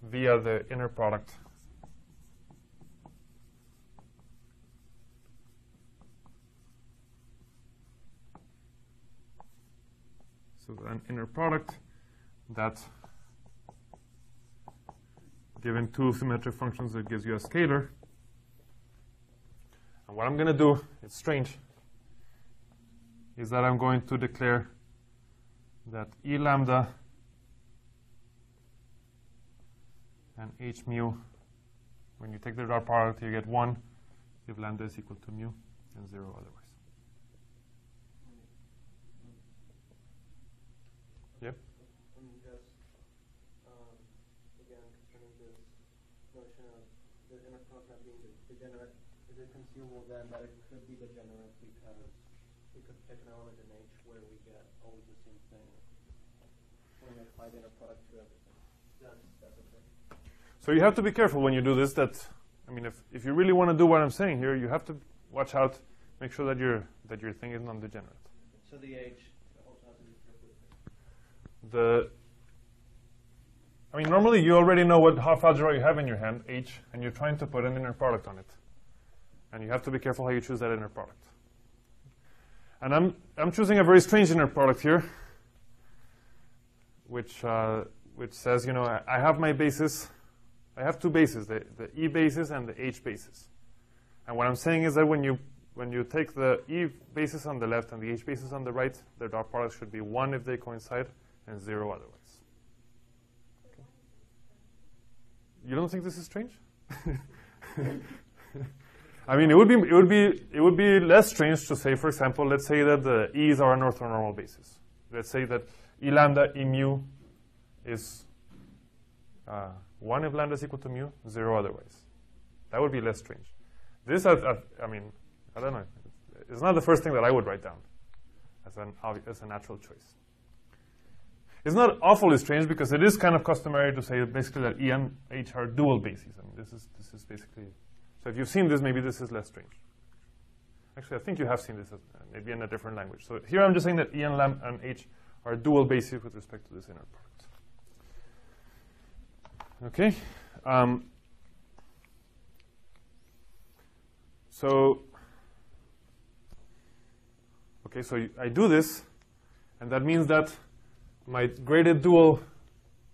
via the inner product so an inner product that given two symmetric functions that gives you a scalar. And what I'm going to do, it's strange, is that I'm going to declare that E lambda and H mu, when you take the dot product, you get 1 if lambda is equal to mu and 0 otherwise. Yep. Just, again, concerning this notion of the inner product not being degenerate, is it conceivable then that it could be degenerate because we could pick an element in H where we get always the same thing when we apply the inner product to everything? That's okay. So you have to be careful when you do this. That if you really want to do what I'm saying here, you have to watch out, make sure that your thing is non-degenerate. So the H also has to be careful. Normally you already know what Hopf algebra you have in your hand, H, and you're trying to put an inner product on it. And you have to be careful how you choose that inner product. And I'm choosing a very strange inner product here, which says, I have my basis. I have two bases, the E basis and the H basis. And what I'm saying is that when you when you take the E basis on the left and the H basis on the right, their dot product should be 1 if they coincide and 0 otherwise. Okay. You don't think this is strange? I mean, it would be less strange to say, for example, let's say that the E's are an orthonormal basis. Let's say that E lambda, E mu is 1 if lambda is equal to mu, 0 otherwise. That would be less strange. This, I mean, I don't know. It's not the first thing that I would write down as a natural choice. It's not awfully strange because it is kind of customary to say basically that E and H are dual bases. I mean, this is basically. So if you've seen this, maybe this is less strange. Actually, I think you have seen this maybe in a different language. So here I'm just saying that E and H are dual bases with respect to this inner product. Okay. So I do this, and that means that my graded dual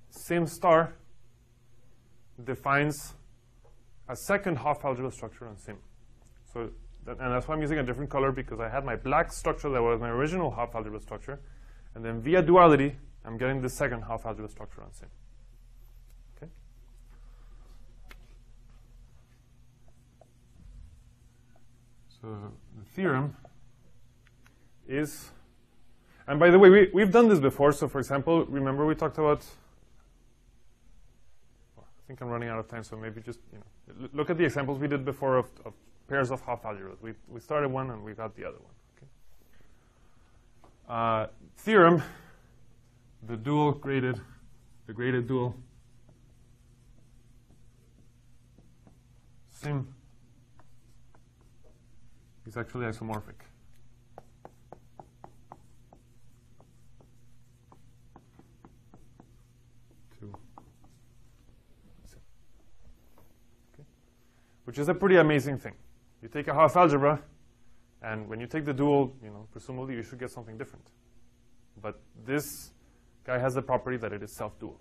sim star defines a second Hopf algebra structure on sim. So, and that's why I'm using a different color, because I had my black structure that was my original Hopf algebra structure, and then via duality, I'm getting the second Hopf algebra structure on sim. Okay. So the theorem is, and by the way, we've done this before. So for example, remember we talked about, well, I think I'm running out of time, so maybe just look at the examples we did before of pairs of Hopf algebras. We started one and we got the other one. Okay. Theorem, the graded dual sim is actually isomorphic. Which is a pretty amazing thing. You take a Hopf algebra, and when you take the dual, presumably you should get something different. But this guy has the property that it is self-dual.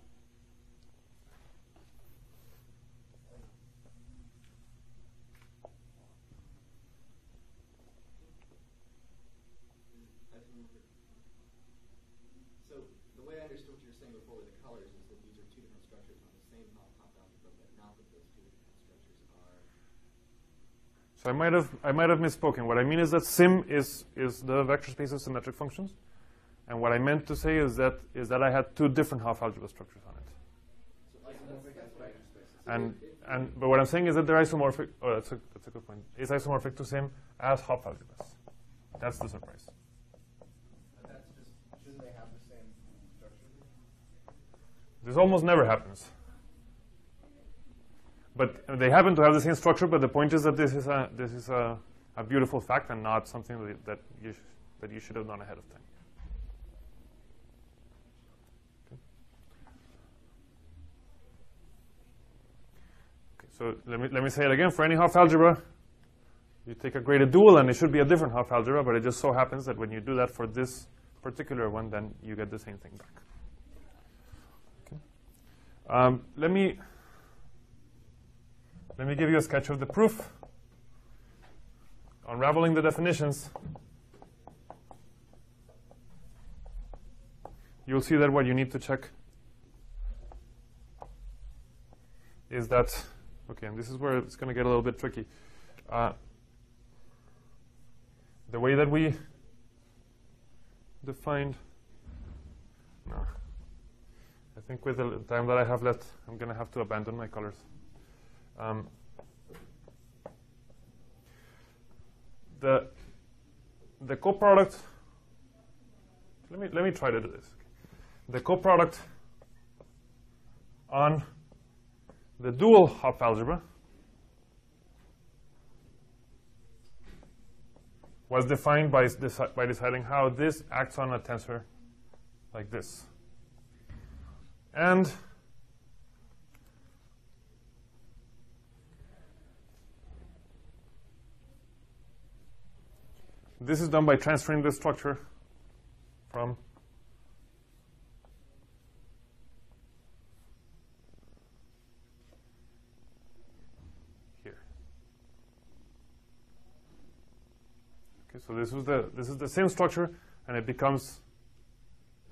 So the way I understood what you were saying before with the colors is that these are two different structures on the same Hopf algebra, but not that those two different structures are. So I might have misspoken. What I mean is that sim is the vector space of symmetric functions, and what I meant to say is that I had two different Hopf algebra structures on it. So isomorphic as vector spaces. But what I'm saying is that they're isomorphic. Oh, that's a good point. It's isomorphic to sim as Hopf algebras. That's the surprise. But that's just, shouldn't they have the same structure? This almost never happens. But they happen to have the same structure. But the point is that this is a beautiful fact and not something that you should have known ahead of time. Okay, so let me say it again. For any Hopf algebra, you take a graded dual, and it should be a different Hopf algebra. But it just so happens that when you do that for this particular one, then you get the same thing back. Okay. Let me give you a sketch of the proof. Unraveling the definitions, you'll see that what you need to check is that, okay, and this is where it's going to get a little bit tricky. The way that we defined, no, I think with the time that I have left, I'm going to have to abandon my colors. The coproduct. Let me try to do this. The coproduct on the dual Hopf algebra was defined by deciding how this acts on a tensor like this, and this is done by transferring the structure from here. Okay, so this is the same structure, and it becomes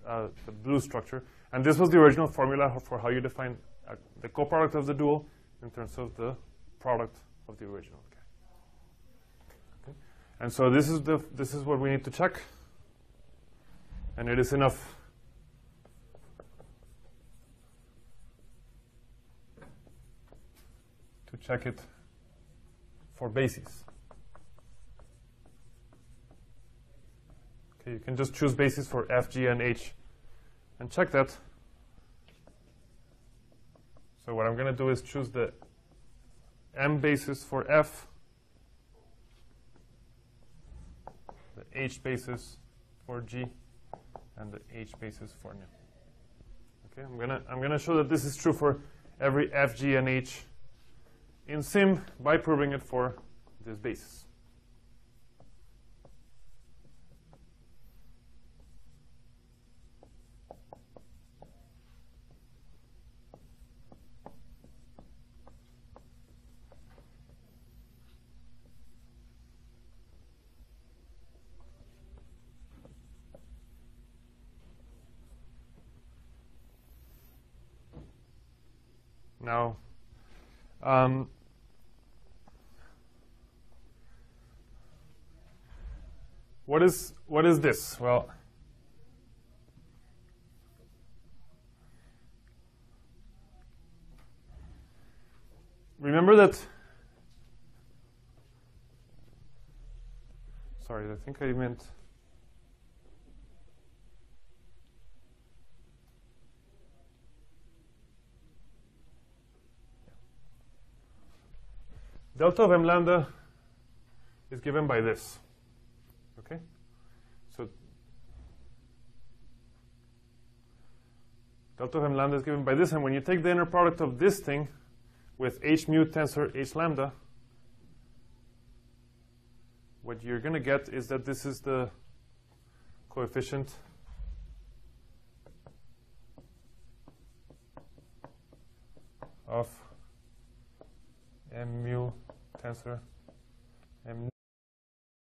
the blue structure. And this was the original formula for how you define the coproduct of the dual in terms of the product of the original. Okay. And so this is what we need to check, and it is enough to check it for bases. Okay, you can just choose bases for F, G, and H and check that. So what I'm going to do is choose the M basis for F, the H basis for G, and the H basis for nu. Okay, I'm gonna show that this is true for every F, G, and H in Sim by proving it for this basis. Now, what is this? Well, remember that. Sorry, I think I meant. Delta of m lambda is given by this. Okay? So delta of m lambda is given by this, and when you take the inner product of this thing with h mu tensor h lambda, what you're going to get is that this is the coefficient of m mu tensor m